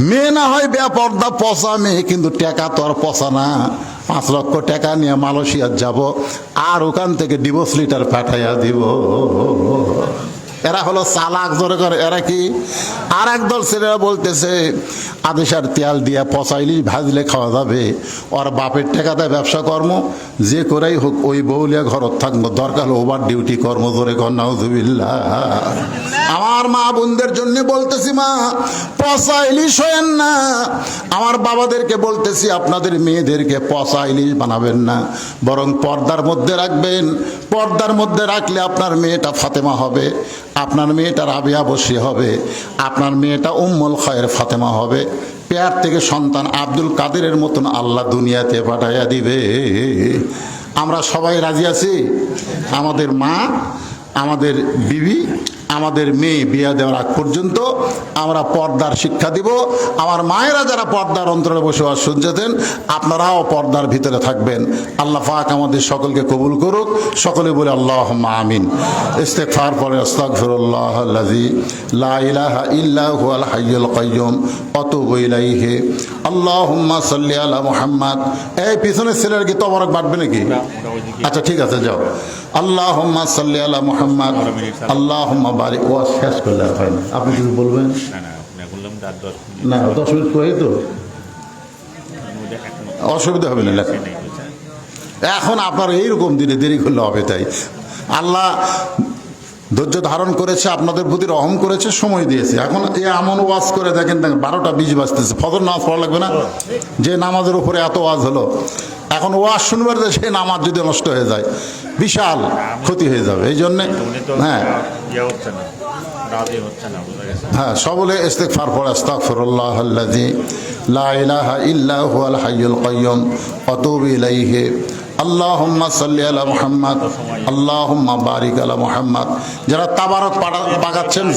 মেয়ে না হয় বেপর্দা পচা মেয়ে, কিন্তু টাকা তো আর পচা না, 5 লক্ষ টাকা নিয়ে মালয়েশিয়া যাব আর ওখান থেকে ডিভোর্স লেটার পাঠাইয়া দিব। এরা হলো চালাক। জোরে করে এরা কি? আর একদল ছেলেরা বলতেছে আদেশের তেল দিয়ে পচা ইলিশ ভাজলে খাওয়া যাবে, ওর বাপের টাকাতে ব্যবসা কর্ম যে করেই হোক ওই বউলিয়া ঘরত থাকবো, দরকার হলো ওভার ডিউটি কর্ম। জোরে কর নাউজুবিল্লাহ। আমার মা বোনদের জন্য বলতেছি মা পচা ইলিশ হয়েন না। আমার বাবাদেরকে বলতেছি আপনাদের মেয়েদেরকে পচা ইলিশ বানাবেন না, বরং পর্দার মধ্যে রাখবেন। পর্দার মধ্যে রাখলে আপনার মেয়েটা ফাতেমা হবে, আপনার মেয়েটা রাবিয়া বসি হবে, আপনার মেয়েটা উম্মুল খায়ের ফাতেমা হবে। পেয়ার থেকে সন্তান আব্দুল কাদেরের মতন আল্লাহ দুনিয়াতে পাঠাইয়া দিবে। আমরা সবাই রাজি আছি? আমাদের মা, আমাদের বিবি আমাদের মেয়ে বিয়ে দেওয়ার আগ পর্যন্ত আমরা পর্দার শিক্ষা দিব। আমার মায়েরা যারা পর্দার অন্তরে বসবাস শুনছেন, আপনারাও পর্দার ভিতরে থাকবেন। আল্লাহ পাক আমাদের সকলকে কবুল করুক। সকলে বলে আল্লাহুম্মা আমিন। ইস্তেগফার পড়ে আস্তাগফিরুল্লাহাল্লাযী লা ইলাহা ইল্লা হুয়াল হাইয়ুল কাইয়্যুম ওয়া আতুবু ইলাইহি। আল্লাহুম্মা সাল্লি আলা মুহাম্মাদ। এই পিছনের ছেলের কি তবরক বাটবে নাকি? আচ্ছা ঠিক আছে, যাও। আল্লাহুম্মা সাল্লি আলা মুহাম্মাদ। আল্লাহুম্মা বারিক। ওয়া শেষ করলে আর হয় না, আপনি কিছু বলবেন? না না, আপনি বললাম যে আর 10 মিনিট না 10 মিনিট করেই তো অসুবিধা হবে না। লেখা নেই বুঝছেন? এখন আপনার এইরকম দিনে দেরি করলে হবে। তাই আল্লাহ ধৈর্য ধারণ করেছে, আপনাদের প্রতি রহম করেছে, সময় দিয়েছে। এখন এমন ওয়াজ করে দেখেন 12টা 20 বাজতেছে, ফজর নামাজ পড়া লাগবে না? যে নামাজের উপরে এত ওয়াজ হলো, এখন ওয়াজ শুনবার যে সে নামাজ যদি নষ্ট হয়ে যায় বিশাল ক্ষতি হয়ে যাবে। এই জন্যে উনি তো হ্যাঁ ইয়ে হচ্ছে না, রাজি হচ্ছে না, বুঝা গেছে? হ্যাঁ, সকলে ইস্তেগফার পড়ে আস্তাগফিরুল্লাহাল্লাযী লা ইলাহা ইল্লা হুয়াল হাইয়ুল কাইয়্যুম ওয়া আতুবু ইলাইহি। আল্লাহুম্মা সাল্লি আলা মুহাম্মাদ। আল্লাহুম্মা বারিক আলা মুহাম্মাদ। যারা তাবারক পাকাচ্ছেন